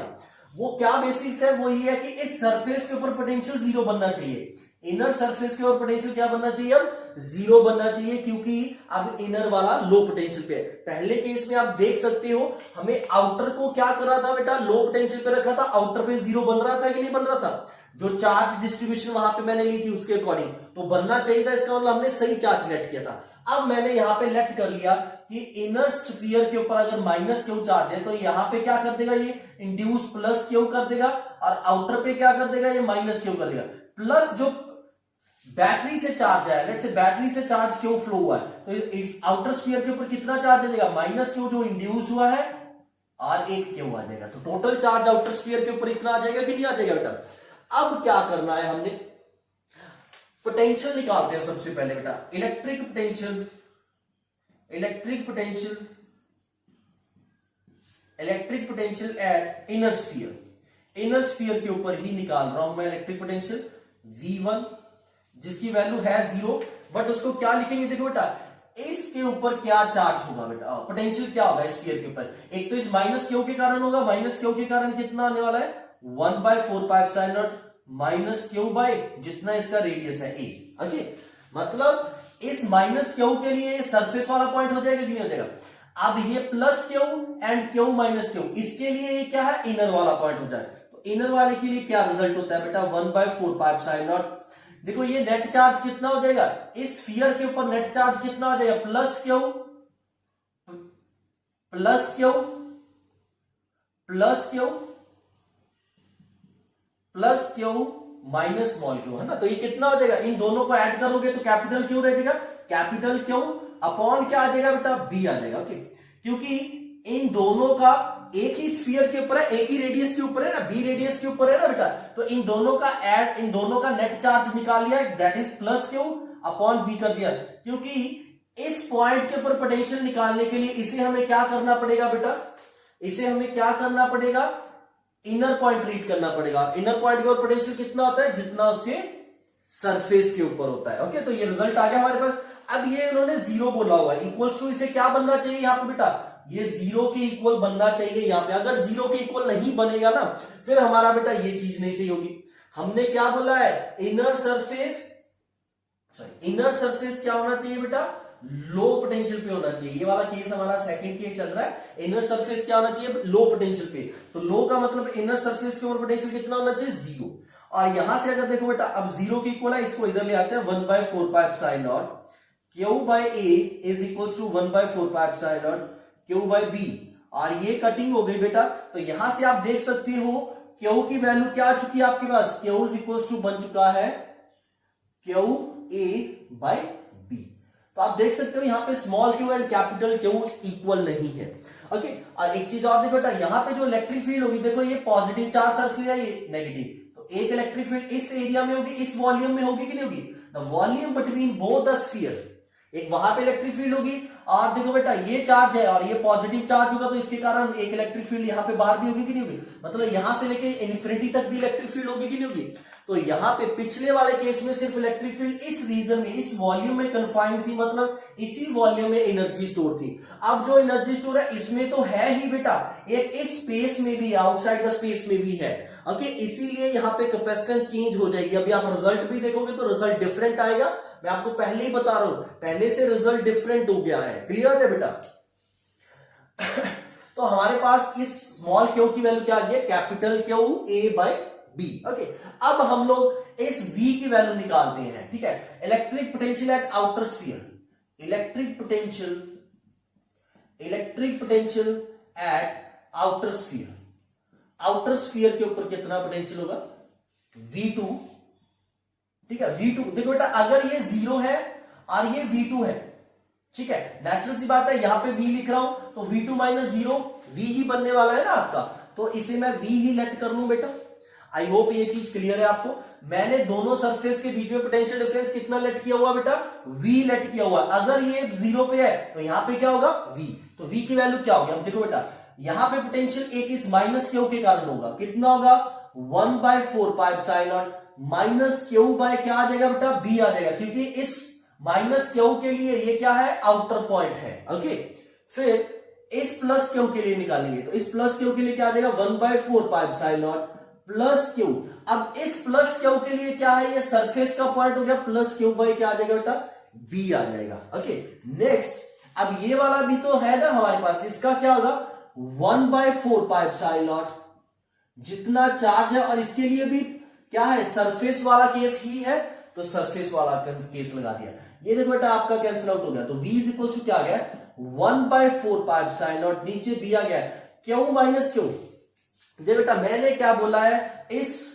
वो क्या बेसिक्स है? वो ये है कि इस सरफेस के ऊपर पोटेंशियल 0 बनना चाहिए, इनर सरफेस के ऊपर पोटेंशियल क्या बनना चाहिए? अब 0 बनना चाहिए, क्योंकि अब इनर वाला लो पोटेंशियल पे है। पहले केस में आप देख सकते हो, हमें आउटर को क्या करा था बेटा? लो पोटेंशियल पे रखा था, आउटर पे 0 बन रहा था कि नहीं बन रहा था? जो चार्ज डिस्ट्रीब्यूशन वहां पे मैंने ली थी उसके अकॉर्डिंग तो बनना चाहिए था, इसका मतलब हमने सही चार्ज लेट किया था। अब मैंने यहां पे लेट कर लिया कि इनर स्फीयर के ऊपर अगर माइनस क्यू चार्ज है तो यहां पे क्या कर देगा? ये इंड्यूस प्लस क्यू कर देगा, और आउटर पे क्या कर देगा? ये माइनस क्यू कर देगा। प्लस जो बैटरी से चार्ज है, लेट्स से बैटरी से चार्ज क्यू फ्लो हुआ है, तो इस आउटर स्फीयर के ऊपर कितना चार्ज आ जाएगा? माइनस क्यू जो इंड्यूस हुआ है, और एक क्यू आ जाएगा। तो टोटल चार्ज आउटर स्फीयर के ऊपर इतना आ जाएगा कि नहीं आ जाएगा बेटा? अब क्या करना है? हमने पोटेंशियल निकालते हैं सबसे पहले बेटा। Electric potential at inner sphere. Inner sphere के ऊपर ही निकाल रहा हूं मैं इलेक्ट्रिक पोटेंशियल V1 जिसकी वैल्यू है 0, बट उसको क्या लिखेंगे, देखो बेटा इसके ऊपर क्या चार्ज होगा बेटा, पोटेंशियल क्या होगा स्फीयर के ऊपर, एक तो इस माइनस क्यू के कारण होगा, माइनस क्यू के कारण कितना आने वाला है 1/4πε0 माइनस क्यू बाय जितना इसका रेडियस है ए। ओके, मतलब इस माइनस क्यू के लिए सरफेस वाला पॉइंट हो जाएगा कि नहीं हो जाएगा। अब ये plus q and Q minus Q, इसके लिए ये क्या है इनर वाला पॉइंट होता है। तो इनर वाले के लिए क्या रिजल्ट होता है बेटा 1/4πε0। देखो ये नेट चार्ज कितना हो जाएगा, इस स्फीयर के ऊपर नेट चार्ज कितना हो जाएगा plus Q plus Q plus Q plus Q minus small Q, है ना। तो ये कितना हो जाएगा, इन दोनों को ऐड करोगे तो कैपिटल क्यू रहेगा, कैपिटल क्यू अपॉन क्या आ जाएगा बेटा बी आ जाएगा। ओके, क्योंकि इन दोनों का एक ही स्फीयर के ऊपर है, एक ही रेडियस के ऊपर है ना, बी रेडियस के ऊपर है ना बेटा, तो इन दोनों का नेट चार्ज निकाल लिया, that is plus Q upon B कर दिया। क्योंकि इस पॉइंट के ऊपर पोटेंशियल निकालने के लिए इसे हमें क्या करना पड़ेगा बेटा, इसे हमें क्या करना पड़ेगा, इनर पॉइंट रीड करना पड़ेगा। इनर पॉइंट के ऊपर पोटेंशियल कितना होता है जितना उसके सरफेस के ऊपर होता है। ओके, तो ये रिजल्ट आ गया हमारे पास। अब ये इन्होंने जीरो बोला हुआ है, इक्वल्स टू इसे क्या बनना चाहिए यहाँ पे बेटा, ये जीरो के इक्वल बनना चाहिए यहाँ पे। अगर जीरो के इक्वल नहीं बनेगा ना फिर हमारा बेटा ये चीज नहीं सही होगी। हमने क्या बोला है, इनर सरफेस क्या होना चाहिए बेटा, लो पोटेंशियल पे होना चाहिए। ये वाला केस हमारा सेकंड केस चल रहा है, इनर सरफेस क्या होना चाहिए लो पोटेंशियल पे। तो लो का मतलब इनर सरफेस के ऊपर पोटेंशियल कितना होना चाहिए जीरो। और यहां से अगर देखो बेटा अब जीरो की इक्वल है, इसको इधर ले आते हैं 1/4πε0 q by a is equals to 1/4πε0 q by b. और ये कटिंग हो गई बेटा, तो यहां से आप देख सकते हो क्यू की वैल्यू क्या आ चुकी है आपके पास, क्यू इज इक्वल्स टू बन चुका है क्यू ए बाय बी। तो आप देख सकते हो यहाँ पे small Q and capital Q equal नहीं है। ओके, और एक चीज और देखो बेटा, यहाँ पे जो इलेक्ट्रिक फील्ड होगी, देखो ये पॉजिटिव चार्ज सरफेस है, ये नेगेटिव, तो एक इलेक्ट्रिक फील्ड इस एरिया में होगी, इस वॉल्यूम में होगी कि नहीं होगी, the volume between both the sphere, एक वहां पे इलेक्ट्रिक फील्ड होगी। और देखो बेटा ये चार्ज है और ये पॉजिटिव चार्ज होगा, तो इसके कारण एक इलेक्ट्रिक फील्ड यहाँ पे बाहर भी होगी कि नहीं होगी, मतलब यहां से लेके इन्फिनिटी तक भी इलेक्ट्रिक फील्ड होगी कि नहीं होगी। तो यहाँ पे पिछले वाले केस में सिर्फ इलेक्ट्रिक फील्ड इस रीजन में, इस वॉल्यूम में कन्फाइंड थी, मतलब इसी वॉल्यूम में एनर्जी स्टोर थी। अब जो एनर्जी स्टोर है इसमें तो है ही बेटा, एक इस स्पेस में भी, आउटसाइड द स्पेस में भी है। ओके, इसीलिए यहाँ पे कैपेसिटेंस चेंज हो जाएगी। अभी आप रिजल्ट भी देखोगे तो रिजल्ट डिफरेंट आएगा, मैं आपको पहले ही बता रहा हूं, पहले से रिजल्ट डिफरेंट हो गया है। क्लियर है बेटा। तो हमारे पास इस स्मॉल क्यू की वैल्यू क्या आ गई, capital Q A by B. Okay, अब हम लोग इस v की वैल्यू निकालते हैं। ठीक है, electric potential at outer sphere, electric potential at outer sphere, outer sphere के ऊपर कितना पोटेंशियल होगा V2। ठीक है, V2 देखो बेटा, अगर ये जीरो है और ये V2 है, ठीक है, नेचुरल सी बात है, यहां पे V लिख रहा हूं तो V2 माइनस जीरो V ही बनने वाला है ना आपका, तो इसे मैं V ही लेट कर लूं बेटा। आई होप ये चीज क्लियर है आपको। मैंने दोनों सरफेस के बीच में पोटेंशियल डिफरेंस कितना लेट किया हुआ बेटा, V लेट किया हुआ। अगर ये जीरो पे है तो यहां पे क्या होगा V, तो V की वैल्यू क्या होगी, अब देखो बेटा यहां पे पोटेंशियल एक इस माइनस क्यू के कारण होगा, कितना होगा 1/4πε0 माइनस क्यू बाय क्या आ जाएगा बेटा B आ जाएगा, क्योंकि इस माइनस क्यू के लिए ये क्या है आउटर पॉइंट है। ओके, फिर इस प्लस क्यू के लिए निकालेंगे, तो इस प्लस क्यू के लिए क्या आ जाएगा 1/4πε0 प्लस क्यू। अब इस प्लस क्यू के लिए क्या है, ये सरफेस का पॉइंट हो गया, प्लस क्यू बाय क्या आ जाएगा बेटा B आ जाएगा। ओके, नेक्स्ट, अब ये वाला भी तो है ना हमारे पास, इसका क्या होगा 1/4πε0 जितना चार्ज है, और इसके लिए भी क्या है सरफेस वाला केस ही है, तो सरफेस वाला केस लगा दिया। ये देखो बेटा आपका कैंसिल आउट हो गया, तो v इज इक्वल टू क्या आ गया 1/4πε0, नीचे b आ गया क्यू माइनस क्यू। देखो बेटा मैंने क्या बोला है, इस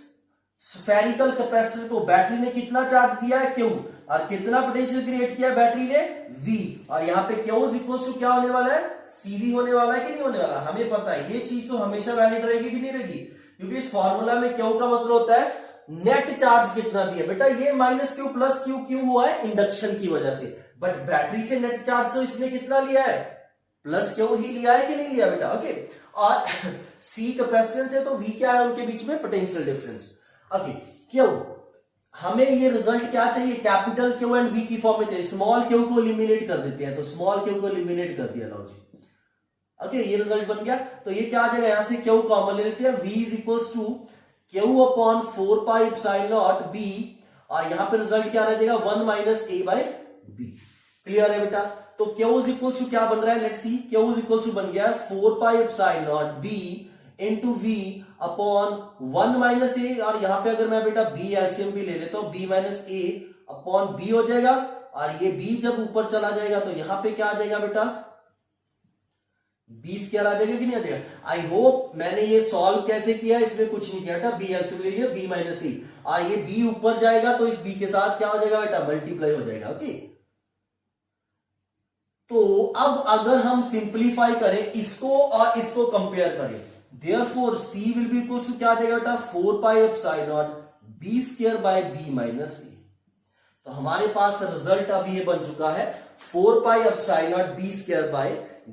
स्फेरिकल कैपेसिटर को बैटरी ने कितना चार्ज दिया है क्यू, और कितना पोटेंशियल क्रिएट किया बैटरी ने v, और यहाँ पे क्यू इज इक्वल टू क्या होने वाला है cv होने वाला है कि नहीं होने वाला, हमें पता है। ये चीज तो हमेशा वैलिड रहेगी कि नहीं रहेगी, क्योंकि इस फॉर्मूला में क्यू का मतलब होता है नेट चार्ज कितना दिया। बेटा ये माइनस क्यू प्लस क्यू क्यों हुआ है, इंडक्शन की वजह से, बट बैटरी से नेट चार्ज तो इसने कितना लिया है प्लस क्यू ही लिया है कि नहीं लिया बेटा। ओके, और सी कैपेसिटेंस है, तो वी क्या है उनके बीच में, पोटेंशियल डिफरेंस। ओके, क्यों हमें ये रिजल्ट क्या चाहिए, कैपिटल क्यू एंड वी की फॉर्म में चाहिए। स्मॉल क्यू को एलिमिनेट कर देते हैं, तो स्मॉल क्यू को एलिमिनेट कर दिया, लो जी। ओके, ये रिजल्ट बन गया। तो ये क्या आ जाएगा, यहां से क्यू कॉमन ले लेते हैं, v is equals to Q upon 4 pi epsilon naught b, और यहां पे रिजल्ट क्या रह जाएगा, 1 minus a by b। Clear है बेटा। तो क्यू इज इक्वल्स टू क्या बन रहा है, let's see, Q is equals to बन गया है 4 pi epsilon naught b into v upon 1 minus a, और यहां पे अगर मैं बेटा b एलसीएम भी ले लेता हूं, b minus a upon b हो जाएगा, और ये b जब ऊपर चला जाएगा तो यहां पे क्या आ जाएगा बेटा, 20 क्या आ जाएगा कि नहीं आ जाएगा। आई होप मैंने ये सॉल्व कैसे किया, इसमें कुछ नहीं किया बेटा, बी एलसीएम ले लिया, b माइनस ए, और ये b ऊपर जाएगा तो इस b के साथ क्या हो जाएगा बेटा, मल्टीप्लाई हो जाएगा। ओके, तो अब अगर हम सिंप्लीफाई करें इसको और इसको कंपेयर करें, therefore c will be equal to क्या आ जाएगा बेटा, 4 pi epsilon naught b square by b minus a. तो हमारे पास रिजल्ट अब ये बन चुका है 4 pi epsilon naught b square by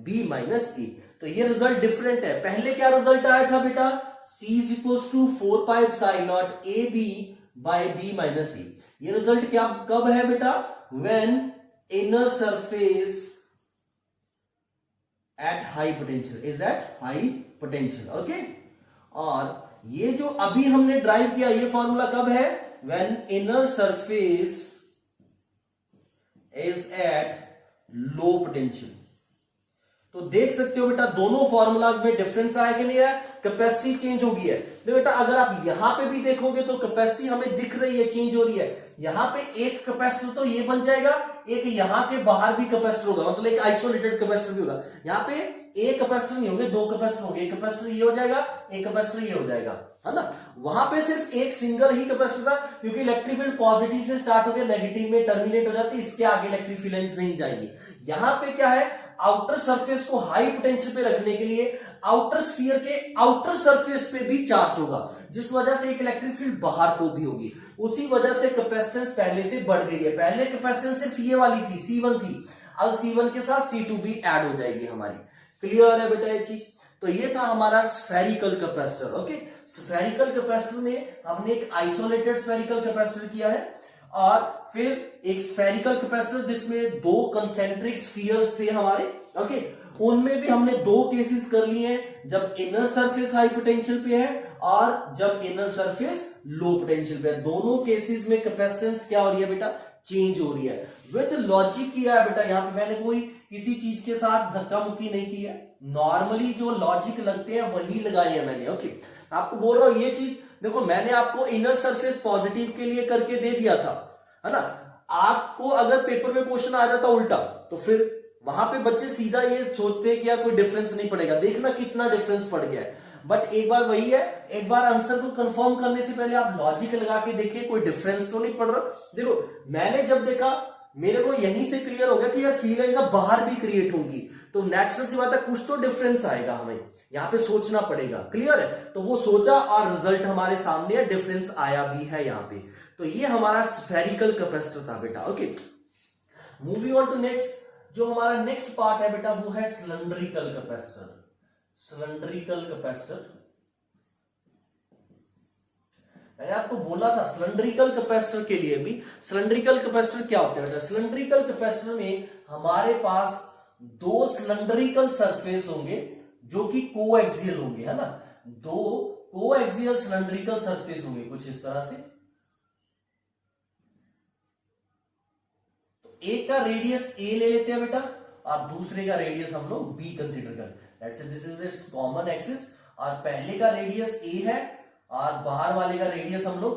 b minus a. तो ये रिजल्ट डिफरेंट है। पहले क्या रिजल्ट आया था बेटा, c is equals to 4 pi epsilon naught a b by b minus a. ये रिजल्ट क्या कब है बेटा, when inner surface at high potential is at high potential. Okay, और ये जो अभी हमने ड्राइव किया ये फॉर्मूला कब है, when inner surface is at low potential. तो देख सकते हो बेटा दोनों फॉर्मूलाज में डिफरेंस आया कि नहीं है, कैपेसिटी चेंज हो गई है। देखो बेटा अगर आप यहां पे भी देखोगे तो कैपेसिटी हमें दिख रही है, चेंज हो रही है। यहां पे एक कैपेसिटर तो ये बन जाएगा, एक यहां के बाहर भी कैपेसिटर होगा, मतलब एक आइसोलेटेड कैपेसिटर भी होगा। यहां पे एक कैपेसिटर नहीं होंगे, दो कैपेसिटर होंगे, एक कैपेसिटर ये हो जाएगा, एक कैपेसिटर ये हो जाएगा, है ना। वहां पे सिर्फ एक सिंगल ही कैपेसिटर था, क्योंकि इलेक्ट्रिक फील्ड पॉजिटिव से स्टार्ट होकर नेगेटिव में टर्मिनेट हो जाती है, इसके आगे इलेक्ट्रिक फील्ड नहीं जाएगी। यहां पे क्या है, आउटर सरफेस को हाई पोटेंशियल पे रखने के लिए आउटर स्फीयर के आउटर सरफेस पे भी चार्ज होगा, जिस वजह से एक इलेक्ट्रिक फील्ड बाहर को भी होगी। उसी वजह से कैपेसिटेंस पहले से बढ़ गई है। पहले कैपेसिटेंस सिर्फ ये वाली थी, C1 थी, अब C1 के साथ C2 भी ऐड हो जाएगी हमारी। क्लियर है बेटा ये चीज। तो ये था हमारा spherical capacitor. Okay, spherical capacitor में हमने एक आइसोलेटेड स्फेरिकल कैपेसिटर किया है, और फिर एक स्फेरिकल कैपेसिटर जिसमें दो कंसेंट्रिक स्फीयर्स थे हमारे। ओके, उनमें भी हमने दो केसेस कर लिए हैं, जब इनर सरफेस हाई पोटेंशियल पे है और जब इनर सरफेस लो पोटेंशियल पे है। दोनों केसेस में कैपेसिटेंस क्या हो रही है बेटा, चेंज हो रही है। विद लॉजिक किया है बेटा, यहां पे मैंने कोई किसी चीज के साथ धक्का मुक्की नहीं की है, नॉर्मली जो लॉजिक लगते हैं वही लगाए हैं मैंने। ओके, आपको बोल रहा हूं ये चीज देखो, मैंने आपको इनर सरफेस पॉजिटिव के लिए करके दे दिया था, है ना। आपको अगर पेपर में क्वेश्चन आ जाता उल्टा, तो फिर वहां पे बच्चे सीधा ये सोचते हैं कि यार कोई डिफरेंस नहीं पड़ेगा। देखना कितना डिफरेंस पड़ गया है। बट एक बार वही है, एक बार आंसर को कंफर्म करने से पहले आप लॉजिक लगा के देखिए कोई डिफरेंस तो नहीं पड़ रहा। देखो मैंने जब देखा, मेरे को यहीं से क्लियर हो गया कि यार फीलिंग बाहर भी क्रिएट होंगी, तो नेचुरल सी बात है कुछ तो डिफरेंस आएगा, हमें यहाँ पे सोचना पड़ेगा। क्लियर है, तो वो सोचा और रिजल्ट हमारे सामने है, डिफरेंस आया भी है यहाँ पे। तो ये हमारा स्फेरिकल कैपेसिटर था बेटा। Okay, moving on to next, जो हमारा नेक्स्ट पार्ट है बेटा वो है सिलेंड्रिकल कैपेसिटर। सिलेंड्रिकल कैपेसिटर मैंने आपको बोला था, सिलेंड्रिकल कैपेसिटर के लिए भी, सिलेंड्रिकल कैपेसिटर क्या होता है बेटा, सिलेंड्रिकल कैपेसिटर में हमारे पास दो सिलेंड्रिकल सरफेस होंगे जो कि कोएक्सियल होंगे, है ना। दो कोएक्सियल सिलेंड्रिकल सरफेस होंगे कुछ इस तरह से। तो एक का रेडियस a ले लेते हैं बेटा, और दूसरे का रेडियस हम लोग b कंसीडर कर, let's say this is it's common axis, और पहले का रेडियस a है और बाहर वाले का रेडियस हम लोग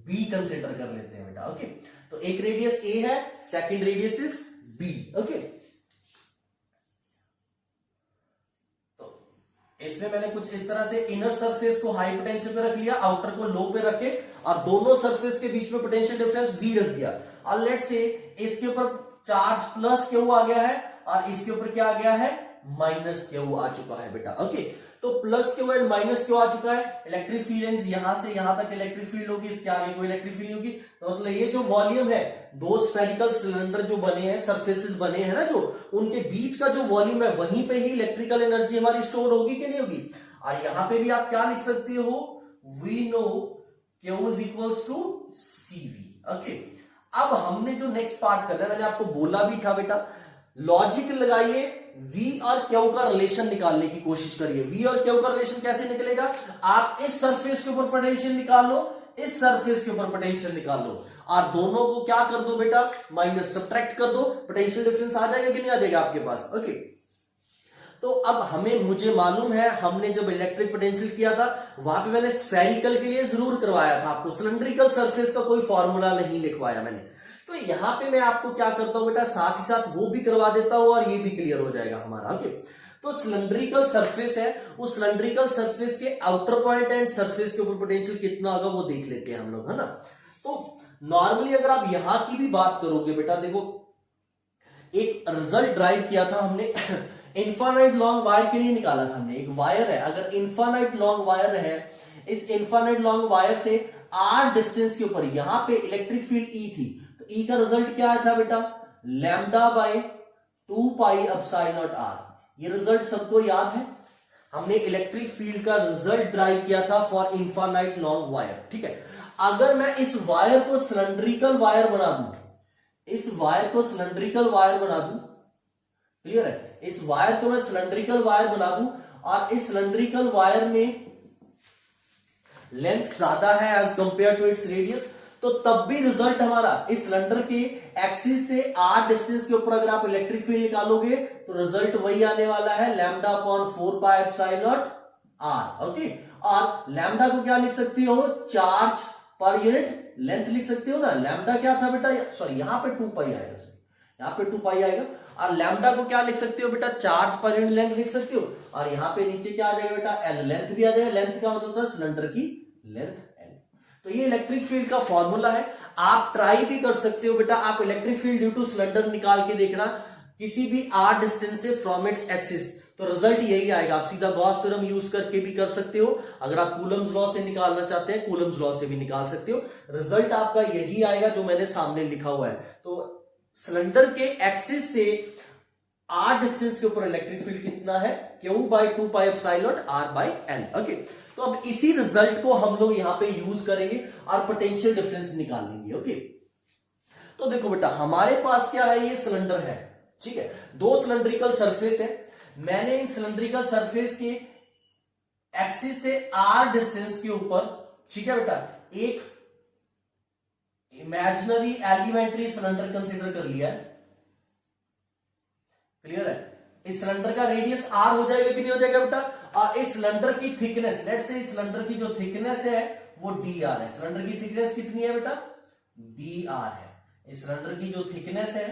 b कंसीडर कर लेते हैं बेटा। ओके, तो एक रेडियस a है, second radius is b। Okay, इसमें मैंने कुछ इस तरह से इनर सरफेस को हाई पोटेंशियल पे रख लिया, आउटर को लो पे रखे, और दोनों सरफेस के बीच में पोटेंशियल डिफरेंस v रख दिया। और लेट्स से इसके ऊपर चार्ज प्लस क्यू आ गया है और इसके ऊपर क्या आ गया है, माइनस क्यू आ चुका है बेटा। ओके, तो plus q and minus q आ चुका है, इलेक्ट्रिक फील्ड यहां से यहां तक इलेक्ट्रिक फील्ड होगी, इसके आगे कोई इलेक्ट्रिक फील्ड होगी। तो मतलब ये जो वॉल्यूम है, दो स्फेरिकल सिलेंडर जो बने हैं, सरफेसेस बने हैं ना जो, उनके बीच का जो वॉल्यूम है वहीं पे ही इलेक्ट्रिकल एनर्जी हमारी स्टोर होगी कि नहीं होगी। और यहां पे भी आप क्या लिख सकते हो, we know Q is equals to CV। Okay, अब हमने जो नेक्स्ट पार्ट करना है, मैंने आपको बोला भी था बेटा, लॉजिक लगाइए, V और Q का रिलेशन निकालने की कोशिश करिए। V और Q का रिलेशन कैसे निकलेगा, आप इस सरफेस के ऊपर पोटेंशियल निकाल लो, इस सरफेस के ऊपर पोटेंशियल निकाल लो, और दोनों को क्या कर दो बेटा, माइनस सब्ट्रैक्ट कर दो, पोटेंशियल डिफरेंस आ जाएगा कि नहीं आ जाएगा आपके पास। ओके, तो अब मुझे मालूम है, हमने जब इलेक्ट्रिक पोटेंशियल किया था वहां पे मैंने स्फेरिकल के लिए जरूर करवाया था आपको, सिलेंड्रिकल सरफेस का कोई फॉर्मूला नहीं लिखवाया मैंने। तो यहां पे मैं आपको क्या करता हूं बेटा, साथ ही साथ वो भी करवा देता हूं और ये भी क्लियर हो जाएगा हमारा। ओके, तो सिलेंड्रिकल सरफेस है, उस सिलेंड्रिकल सरफेस के आउटर पॉइंट एंड सरफेस के ऊपर पोटेंशियल कितना होगा वो देख लेते हैं हम लोग, है ना। तो नॉर्मली अगर आप यहां की भी बात करोगे बेटा, देखो एक रिजल्ट ड्राइव किया था हमने इन्फानाइट लॉन्ग वायर के लिए निकाला था हमने। एक वायर है, अगर इन्फानाइट लॉन्ग वायर है, इस इन्फानाइट लॉन्ग वायर से r डिस्टेंस के ऊपर यहां पे इलेक्ट्रिक फील्ड E थी, तो E का रिजल्ट क्या आया था बेटा, lambda by 2 pi epsilon naught r। ये रिजल्ट सबको याद है, हमने इलेक्ट्रिक फील्ड का रिजल्ट ड्राइव किया था फॉर इन्फानाइट लॉन्ग वायर। ठीक है, अगर मैं इस वायर को सिलेंड्रिकल वायर बना दूं, इस वायर को सिलेंड्रिकल वायर बना दूं, क्लियर है, इस वायर को मैं सिलेंड्रिकल वायर बना दूं और इस सिलेंड्रिकल वायर में लेंथ ज्यादा है as compare to its radius, तो तब भी रिजल्ट हमारा इस सिलेंडर के एक्सिस से r डिस्टेंस के ऊपर अगर आप इलेक्ट्रिक फील्ड निकालोगे तो रिजल्ट वही आने वाला है, lambda upon 4 pi epsilon naught r। Okay, और लैम्डा को क्या लिख सकती हो, चार्ज पर यूनिट लेंथ लिख सकते हो ना। लैम्डा क्या था बेटा, सॉरी यहां पे 2 पाई आएगा, यहां पे 2 पाई आएगा, और लैम्डा को क्या लिख सकते हो बेटा, चार्ज पर यूनिट लेंथ लिख सकते हो, और यहां पे नीचे क्या आ जाएगा बेटा, एल, लेंथ भी आ जाएगा। लेंथ क्या होता है, सिलेंडर की लेंथ एल। तो ये इलेक्ट्रिक फील्ड का फॉर्मूला है, आप ट्राई भी कर सकते हो बेटा, आप electric field due two cylinder निकाल के देखना किसी भी r डिस्टेंस से फ्रॉम इट्स एक्सिस, तो रिजल्ट यही आएगा। आप सीधा गॉस थ्योरम यूज करके भी कर सकते हो, अगर आप कूलम्स लॉ से निकालना चाहते हैं कूलम्स लॉ से भी निकाल सकते हो, रिजल्ट आपका यही आएगा जो मैंने सामने लिखा हुआ है। तो सिलेंडर के एक्सिस से r डिस्टेंस के ऊपर इलेक्ट्रिक फील्ड कितना है, Q by 2 pi epsilon naught r by L. Okay, तो अब इसी रिजल्ट को हम लोग यहां पे यूज करेंगे और पोटेंशियल डिफरेंस निकाल लेंगे। ओके, तो देखो बेटा हमारे पास क्या है, ये सिलेंडर है, ठीक है, दो सिलेंड्रिकल सरफेस है, मैंने इन सिलेंड्रिकल सरफेस के एक्सिस से r डिस्टेंस के ऊपर, ठीक है बेटा, एक इमेजिनरी एलिमेंट्री सिलेंडर कंसीडर कर लिया है। क्लियर है, इस सिलेंडर का रेडियस r हो जाएगा कि नहीं हो जाएगा बेटा, और इस सिलेंडर की थिकनेस, लेट्स से इस सिलेंडर की जो थिकनेस है वो dr है। सिलेंडर की थिकनेस कितनी है बेटा, dr है। इस सिलेंडर की जो थिकनेस है,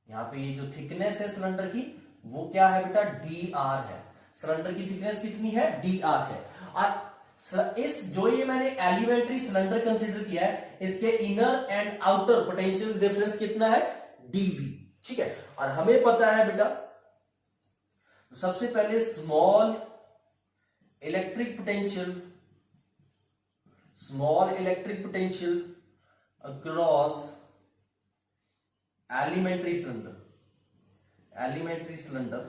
यहां पे ये जो थिकनेस है सिलेंडर की वो क्या है बेटा, dr है। सिलेंडर की थिकनेस कितनी है, dr है। और इस जो ये मैंने एलिमेंट्री सिलेंडर कंसीडर किया है, इसके inner and outer potential difference कितना है, dv। ठीक है, और हमें पता है बेटा, सबसे पहले small electric potential across elementary cylinder,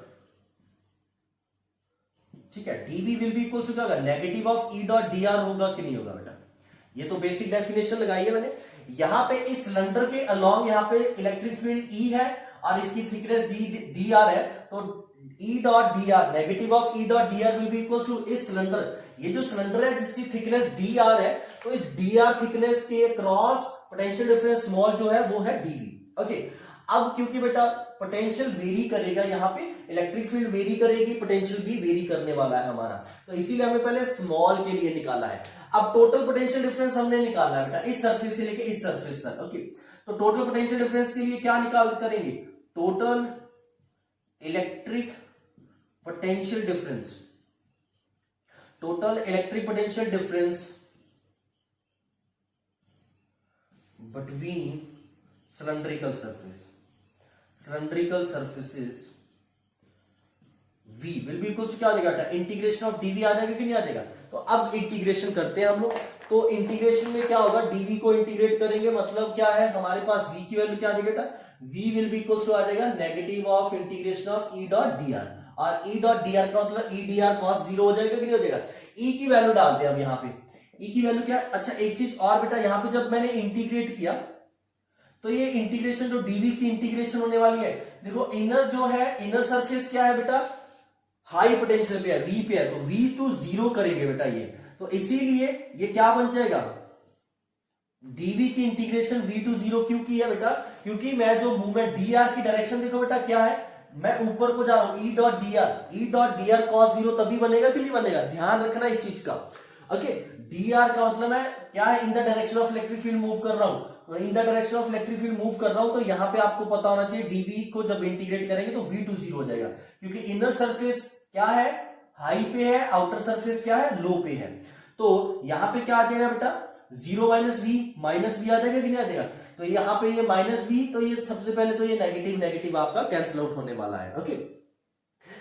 ठीक है, dv will be equal to क्या होगा, negative of E dot D R होगा कि नहीं होगा बेटा। ये तो बेसिक डेफिनेशन लगाई है मैंने। यहां पे इस सिलेंडर के अलोंग यहां पे इलेक्ट्रिक फील्ड ई है और इसकी थिकनेस डी आर है, तो E dot D R, negative of E dot D R will be equal to इस सिलेंडर, ये जो सिलेंडर है जिसकी थिकनेस डी आर है, तो इस डी आर थिकनेस के क्रॉस पोटेंशियल डिफरेंस स्मॉल जो है वो है डीवी। ओके, अब क्योंकि बेटा पोटेंशियल वेरी करेगा, यहां पे इलेक्ट्रिक फील्ड वेरी करेगी, पोटेंशियल भी वेरी करने वाला है हमारा, तो इसीलिए हमें पहले स्मॉल के लिए निकाला है। अब टोटल पोटेंशियल डिफरेंस हमने निकाला है बेटा, इस सरफेस से लेके इस सरफेस तक। ओके, तो टोटल पोटेंशियल डिफरेंस के लिए क्या निकाल करेंगे, total electric potential difference, total electric potential difference between cylindrical surfaces v will be equal to क्या आ जाएगा बेटा, इंटीग्रेशन ऑफ dv आ जाएगा कि नहीं आ जाएगा। तो अब इंटीग्रेशन करते हैं हम लोग। तो इंटीग्रेशन में क्या होगा, dv को इंटीग्रेट करेंगे, मतलब क्या है हमारे पास v की वैल्यू क्या आ जाएगी बेटा, v will be equal to आ जाएगा negative of integration of e dot dr, और e डॉट dr का मतलब e dr cos 0 हो जाएगा कि नहीं हो जाएगा। e की वैल्यू डालते हैं अब यहाँ पे, e की वैल्यू क्या है, अच्छा एक चीज और बेटा, यहाँ पे जब मैंने इंटीग्रेट किया तो ये इंटीग्रेशन जो dv की इंटीग्रेशन होने वाली है, देखो इनर जो है, इनर सरफेस क्या है बेटा, हाई पोटेंशियल पे है, v पे है, तो v टू 0 करेंगे बेटा ये, तो इसीलिए ये क्या बन जाएगा, dv की इंटीग्रेशन v टू 0 क्यों की है बेटा, क्योंकि मैं जो मूवमेंट dr की डायरेक्शन देखो बेटा क्या है, मैं ऊपर को जा रहा हूं, e डॉट dr cos 0 तभी बनेगा कि नहीं बनेगा, ध्यान रखना इस चीज का। ओके, dr का मतलब है क्या है, in the direction of electric field move कर रहा हूं, in the direction of electric field move कर रहा हूं, तो यहां पे आपको पता होना चाहिए dv को जब इंटीग्रेट करेंगे तो v टू 0 हो जाएगा, क्योंकि इनर सरफेस क्या है, हाई पे है, आउटर सरफेस क्या है, लो पे है। तो यहां पे क्या आ जाएगा बेटा, 0 माइनस v आ जाएगा कि नहीं आ जाएगा, तो यहाँ पे ये माइनस v, तो ये सबसे पहले तो ये नेगेटिव नेगेटिव आपका कैंसिल आउट होने वाला है। ओके,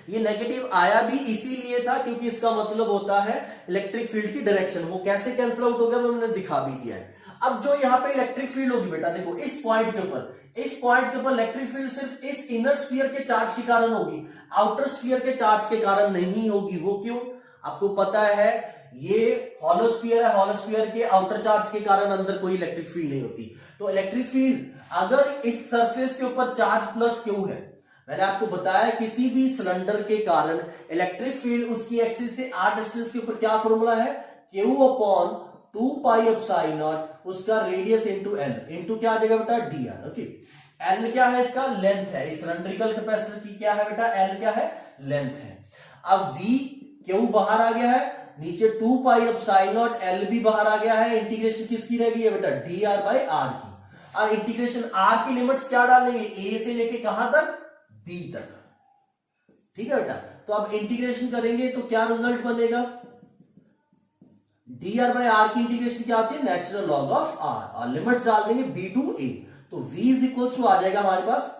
ये नेगेटिव आया भी इसीलिए था क्योंकि इसका मतलब होता है इलेक्ट्रिक फील्ड की डायरेक्शन, वो कैसे कैंसिल आउट हो गया वो मैंने दिखा भी दिया है। अब जो यहाँ पे इलेक्ट्रिक फील्ड होगी बेटा, देखो इस पॉइंट के ऊपर इलेक्ट्रिक फील्ड सिर्फ इस इनर स्फीयर के चार्ज के कारण होगी, आउटर स्फीयर के चार्ज के कारण नहीं होगी। वो क्यों, आपको पता है ये हॉलो स्फीयर है, हॉलो स्फीयर के आउटर चार्ज के कारण अंदर कोई इलेक्ट्रिक फील्ड नहीं होती। तो इलेक्ट्रिक फील्ड अगर इस सरफेस के ऊपर चार्ज प्लस क्यू है, मैंने आपको बताया किसी भी सिलेंडर के कारण इलेक्ट्रिक फील्ड उसकी एक्सिस से r डिस्टेंस के ऊपर क्या फॉर्मूला है, Q upon 2 pi epsilon not, उसका रेडियस इनटू l, इनटू क्या आ जाएगा बेटा dr। ओके, l क्या है, इसका लेंथ है, इस सिलेंड्रिकल कैपेसिटर की क्या है बेटा, l क्या है, लेंथ है। अब v Q बाहर आ गया है, नीचे 2 पाई एप्सिलॉन नॉट l भी बाहर आ गया है, इंटीग्रेशन किसकी रह गई है बेटा, dr बाई r की, और इंटीग्रेशन r की लिमिट्स क्या डालेंगे, a से लेके कहां तक, b तक, ठीक है बेटा। तो अब इंटीग्रेशन करेंगे तो क्या रिजल्ट बनेगा, dr बाई r की इंटीग्रेशन क्या आती है, नेचुरल लॉग ऑफ r, और लिमिट्स डाल देंगे b टू a, तो v इज इक्वल्स टू आ जाएगा हमारे पास,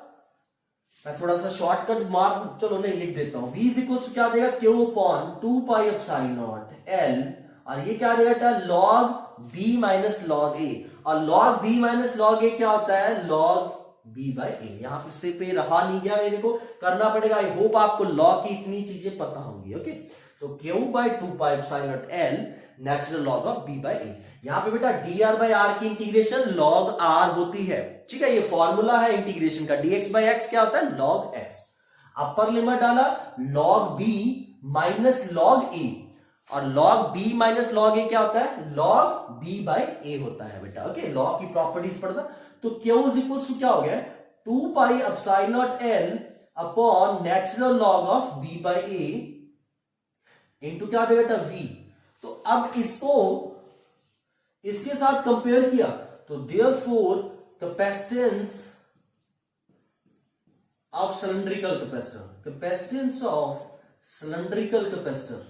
मैं थोड़ा सा शॉर्टकट मार्क चलो नहीं लिख देता हूं, v इज इक्वल्स टू क्या देगा, q upon 2 pi epsilon naught l, और ये क्या आ जाएगा log b minus log a, और log b minus log a क्या होता है, log b बाई a। यहां पे से पे रहा नहीं गया, ये देखो करना पड़ेगा, आई होप आपको लॉग की इतनी चीजें पता होंगी। ओके, तो q by 2 pi epsilon naught l natural log of b by a। यहां पे बेटा dr बाई r की इंटीग्रेशन log r होती है, ठीक है, ये फॉर्मूला है इंटीग्रेशन का, dx बाई x क्या होता है, log x। अपर लिमिट डाला log b minus log a, और log b minus log a क्या होता है, log b बाई a होता है बेटा। ओके, लॉग की प्रॉपर्टीज पढ़ना, तो q इज इक्वल टू क्या हो गया, 2 pi epsilon naught l upon natural log of b by a into क्या देगा बेटा v। तो अब इसको इसके साथ कंपेयर किया तो therefore capacitance of cylindrical capacitor, capacitance of cylindrical capacitor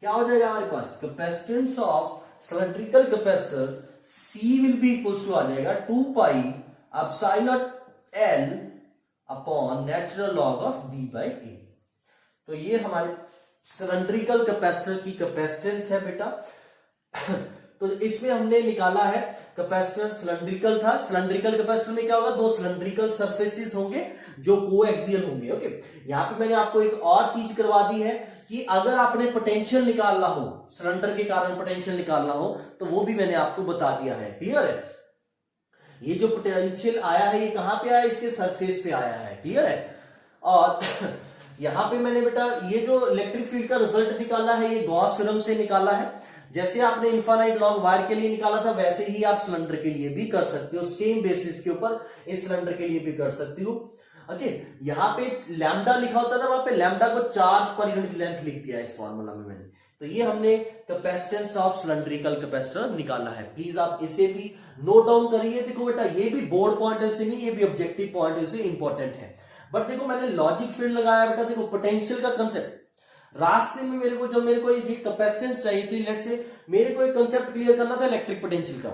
क्या हो जाएगा हमारे पास, capacitance of cylindrical capacitor C will be equals to आ जाएगा 2 pi epsilon naught l upon natural log of b by a। तो ये हमारे सिलेंड्रिकल कैपेसिटर की कैपेसिटेंस है बेटा। तो इसमें हमने निकाला है कैपेसिटर सिलेंड्रिकल था, सिलेंड्रिकल कैपेसिटर में क्या होगा, दो सिलेंड्रिकल सरफेसेस होंगे जो कोएक्सियल होंगे। ओके, यहां पे मैंने आपको एक और चीज करवा दी है कि अगर आपने पोटेंशियल निकालना हो, सिलेंडर के कारण पोटेंशियल निकालना हो, तो वो भी मैंने आपको बता दिया है। क्लियर है, ये जो पोटेंशियल आया है ये कहां पे आया, इसके सरफेस पे आया है। क्लियर है, और यहां पे मैंने बेटा ये जो इलेक्ट्रिक फील्ड का रिजल्ट निकाला है ये गॉस थ्योरम से निकाला है। जैसे आपने इनफाइनाइट लॉन्ग वायर के लिए निकाला था वैसे ही आप सिलेंडर के लिए भी कर सकते हो, सेम बेसिस के ऊपर इस सिलेंडर के लिए भी कर सकती हो। ओके, यहाँ पे लैम्डा लिखा होता था, वहां पे लैम्डा को चार्ज पर यूनिट लेंथ लिख दिया इस फॉर्मूला में मैंने। तो ये हमने कैपेसिटेंस ऑफ सिलेंड्रिकल कैपेसिटर निकाला है। प्लीज आप इसे भी नोट डाउन करिए। देखो बेटा ये भी बोर्ड पॉइंट से नहीं, ये भी ऑब्जेक्टिव पॉइंट से इंपॉर्टेंट है। बट देखो मैंने लॉजिक फील्ड लगाया बेटा, देखो पोटेंशियल का कंसेप्ट रास्ते में मेरे को ये कैपेसिटेंस चाहिए थी, लेट से मेरे को एक कंसेप्ट क्लियर करना था इलेक्ट्रिक पोटेंशियल का।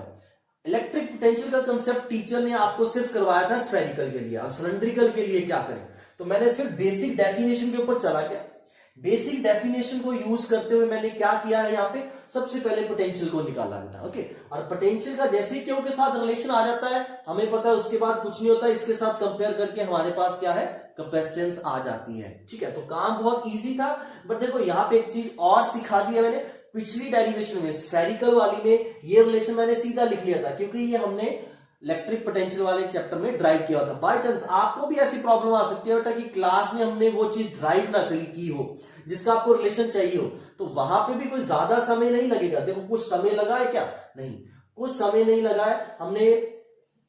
इलेक्ट्रिक पोटेंशियल का कंसेप्ट टीचर ने आपको सिर्फ करवाया था स्फेरिकल के लिए, अब सिलेंड्रिकल के लिए क्या करें। तो मैंने फिर बेसिक डेफिनेशन के ऊपर चला गया। बेसिक डेफिनेशन को यूज करते हुए मैंने क्या किया है, यहाँ पे सबसे पहले पोटेंशियल को निकाला बेटा। ओके, और पोटेंशियल का जैसे ही क्यू के साथ रिलेशन आ जाता है, हमें पता है उसके बाद कुछ नहीं होता, इसके साथ कंपेयर करके हमारे पास क्या है, कैपेसिटेंस आ जाती है। ठीक है, तो काम बहुत इजी था। बट देखो यहाँ पे एक चीज और सिखा दी है मैंने, पिछली डेरिवेशन में स्फेरिकल वाली में ये रिलेशन मैंने सीधा लिख लिया था, क्योंकि ये हमने इलेक्ट्रिक पोटेंशियल वाले चैप्टर में ड्राइव किया था। बाय चांस आपको भी ऐसी प्रॉब्लम आ सकती है बेटा कि क्लास में हमने वो चीज ड्राइव ना की हो जिसका आपको रिलेशन चाहिए हो, तो वहां पे भी कोई ज्यादा समय नहीं लगेगा। देखो कुछ समय लगा है क्या, नहीं, कुछ समय नहीं लगा है, हमने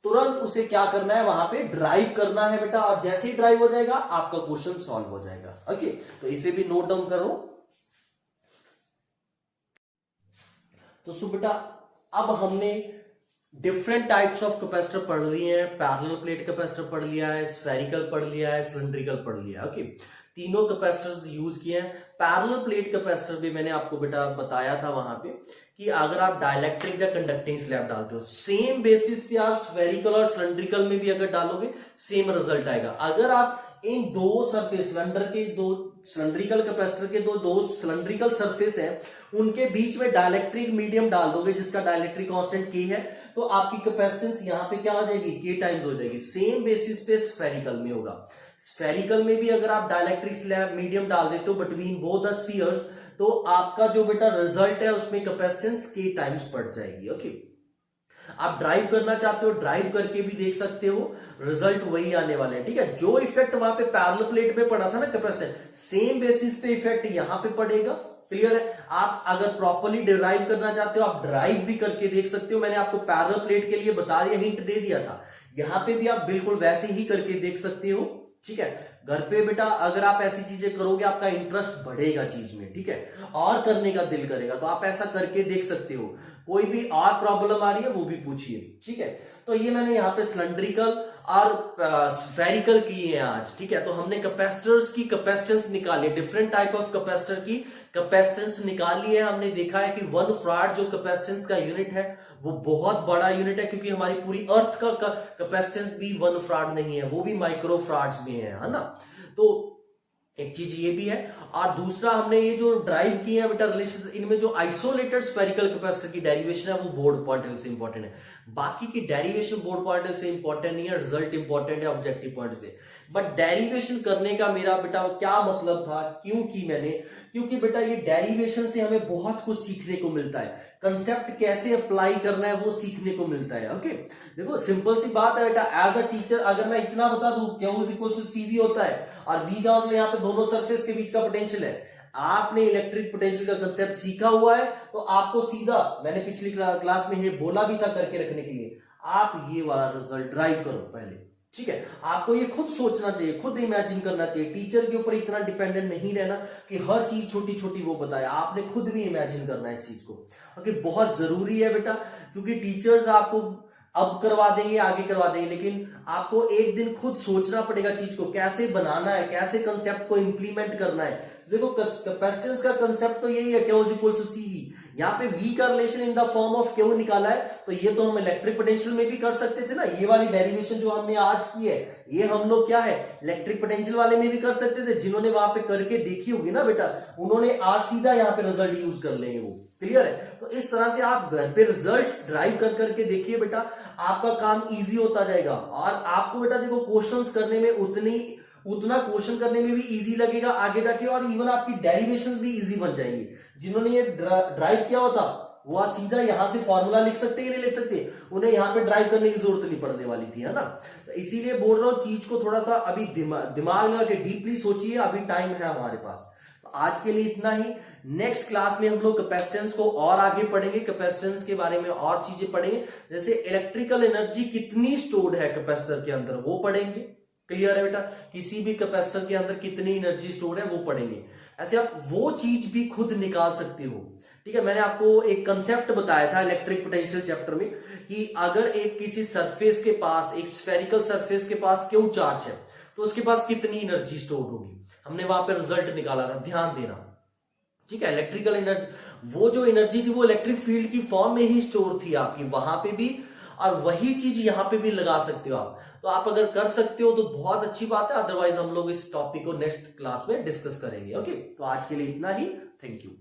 तुरंत उसे क्या करना है, वहां पे ड्राइव करना है बेटा, और जैसे ही ड्राइव हो जाएगा आपका क्वेश्चन सॉल्व हो जाएगा। ओके, तो इसे भी नोट डाउन करो। तो सो बेटा अब हमने डिफरेंट टाइप्स ऑफ कैपेसिटर पढ़ लिए हैं। पैरेलल प्लेट कैपेसिटर पढ़ लिया है, स्फेरिकल पढ़ लिया है, सिलिंड्रिकल पढ़ लिया है। ओके, तीनों कैपेसिटर्स यूज किए हैं। पैरेलल प्लेट कैपेसिटर भी मैंने आपको बेटा बताया था वहां पे कि अगर आप डाइलेक्ट्रिक या कंडक्टिंग स्लैब डालते हो, सेम बेसिस पे आप स्फेरिकल और सिलिंड्रिकल में भी अगर डालोगे सेम रिजल्ट आएगा। अगर आप इन दो सरफेस सिलेंड्रिकल कैपेसिटर के दो सिलेंड्रिकल सरफेस है, उनके बीच में डाइलेक्ट्रिक मीडियम डाल दोगे जिसका डाइलेक्ट्रिक कांस्टेंट के है, तो आपकी कैपेसिटेंस यहां पे क्या हो जाएगी, के टाइम्स हो जाएगी। सेम बेसिस पे स्फेरिकल में होगा। स्फेरिकल में भी अगर आप डाइलेक्ट्रिक स्लैब मीडियम डाल देते हो बिटवीन बोथ द स्फीयर्स, तो आपका जो बेटा रिजल्ट है उसमें कैपेसिटेंस के टाइम्स बढ़ जाएगी। ओके, आप ड्राइव करना चाहते हो, ड्राइव करके भी देख सकते हो, रिजल्ट वही आने वाले हैं। ठीक है, जो इफेक्ट वहां पे पैरेलल प्लेट में पड़ा था ना कैपेसिटेंस, सेम बेसिस पे इफेक्ट यहां पे पड़ेगा। क्लियर है? आप अगर प्रॉपर्ली डिराइव करना चाहते हो, आप ड्राइव भी करके देख सकते हो। मैंने आपको पैरेलल प्लेट के लिए बता दिया, हिंट दे दिया था। यहां पे भी आप बिल्कुल वैसे ही करके देख सकते हो। ठीक है, घर पे बेटा अगर आप ऐसी चीजें करोगे आपका इंटरेस्ट बढ़ेगा चीज में। ठीक है, और करने का दिल करेगा, तो आप ऐसा करके देख सकते हो। कोई भी और प्रॉब्लम आ रही है वो भी पूछिए। ठीक है, तो ये मैंने यहाँ पे सिलेंड्रिकल और स्फेरिकल की है आज। ठीक है, तो हमने कैपेसिटर्स की कैपेसिटेंस निकाली, डिफरेंट टाइप ऑफ कैपेसिटर की कैपेसिटेंस निकाली है। हमने देखा है कि 1 फराड जो कैपेसिटेंस का यूनिट है वो बहुत बड़ा यूनिट है, क्योंकि हमारी पूरी अर्थ का कैपेसिटेंस भी 1 फराड नहीं है, वो भी माइक्रो फराड्स में है ना। तो एक चीज ये भी है, और दूसरा हमने ये जो ड्राइव किए हैं बेटा रिलेशन, इनमें जो आइसोलेटेड स्फेरिकल कैपेसिटर की डेरिवेशन है वो बोर्ड पॉइंट ऑफ व्यू से इंपॉर्टेंट है। बाकी की derivation board point of view से इंपॉर्टेंट नहीं है, रिजल्ट इंपॉर्टेंट है ऑब्जेक्टिव पॉइंट से। बट डेरिवेशन करने का मेरा बेटा क्या मतलब था, क्यों की मैंने, क्योंकि बेटा ये डेरिवेशन से हमें बहुत कुछ सीखने को मिलता है। कंसेप्ट कैसे अप्लाई करना है वो सीखने को मिलता है। ओके, देखो सिंपल सी बात है बेटा, एज अ टीचर अगर मैं इतना बता दूं Q is equal to CV होता है और V का मतलब यहाँ पे दोनों सरफेस के बीच का पोटेंशियल है, आपने इलेक्ट्रिक पोटेंशियल का कंसेप्ट सीखा हुआ है, तो आपको सीधा, मैंने पिछली क्लास में ये बोला भी था करके रखने के लिए, आप ये वाला रिजल्ट ड्राइव करो पहले। ठीक है, आपको ये खुद सोचना चाहिए, खुद इमेजिन करना चाहिए, टीचर के ऊपर इतना डिपेंडेंट नहीं रहना कि हर चीज छोटी छोटी वो बताए, आपने खुद भी इमेजिन करना है इस चीज को। ओके, बहुत जरूरी है बेटा, क्योंकि टीचर्स आपको अब करवा देंगे, आगे करवा देंगे, लेकिन आपको एक दिन खुद सोचना पड़ेगा चीज को कैसे बनाना है, कैसे कंसेप्ट को इंप्लीमेंट करना है। देखो कैपेसिटेंस का कंसेप्ट तो यही है, Q is equal to CV। यहाँ पे V का relation in the form of Q निकाला है, तो ये तो हम इलेक्ट्रिक पोटेंशियल में भी कर सकते थे ना। ये वाली डेरिवेशन जो हमने आज की है, ये हम लोग क्या है इलेक्ट्रिक पोटेंशियल वाले में भी कर सकते थे। जिन्होंने वहां पे करके देखी होगी ना बेटा, उन्होंने आज सीधा यहाँ पे रिजल्ट यूज कर लेंगे वो। क्लियर है? तो इस तरह से आप घर पे रिजल्ट्स ड्राइव कर करके देखिए बेटा, आपका काम इजी होता जाएगा। और आपको बेटा देखो क्वेश्चंस करने में उतना क्वेश्चन करने में भी इजी लगेगा आगे जाके, और इवन आपकी डेरिवेशंस भी इजी बन जाएंगी। जिन्होंने ये ड्राइव किया होता वो आज सीधा यहां से फॉर्मूला लिख सकते कि नहीं लिख सकते, उन्हें यहां पे ड्राइव करने की जरूरत नहीं पड़ने वाली थी, है ना। तो इसीलिए बोल रहा हूं चीज को थोड़ा सा अभी दिमाग लगा के डीपली सोचिए, अभी टाइम है हमारे पास। तो आज के लिए इतना ही। नेक्स्ट क्लास में हम लोग कैपेसिटेंस को और आगे पढ़ेंगे, कैपेसिटेंस के बारे में और चीजें पढ़ेंगे, जैसे इलेक्ट्रिकल एनर्जी कितनी स्टोर्ड है कैपेसिटर के अंदर वो पढ़ेंगे। क्लियर है बेटा? किसी भी कैपेसिटर के अंदर कितनी एनर्जी स्टोर है वो पढ़ेंगे। ऐसे आप वो चीज भी खुद निकाल सकते हो। ठीक है, मैंने आपको एक कंसेप्ट बताया था इलेक्ट्रिक पोटेंशियल चैप्टर में कि अगर एक किसी सरफेस के पास, एक स्फेरिकल सरफेस के पास क्यों चार्ज है तो उसके पास कितनी एनर्जी स्टोर होगी, हमने वहां पे रिजल्ट निकाला था, ध्यान देना। ठीक है, इलेक्ट्रिकल एनर्जी, वो जो एनर्जी थी वो इलेक्ट्रिक फील्ड की फॉर्म में ही स्टोर थी आपकी वहां पे भी, और वही चीज यहाँ पे भी लगा सकते हो आप। तो आप अगर कर सकते हो तो बहुत अच्छी बात है, अदरवाइज हम लोग इस टॉपिक को नेक्स्ट क्लास में डिस्कस करेंगे। ओके, तो आज के लिए इतना ही। Thank you.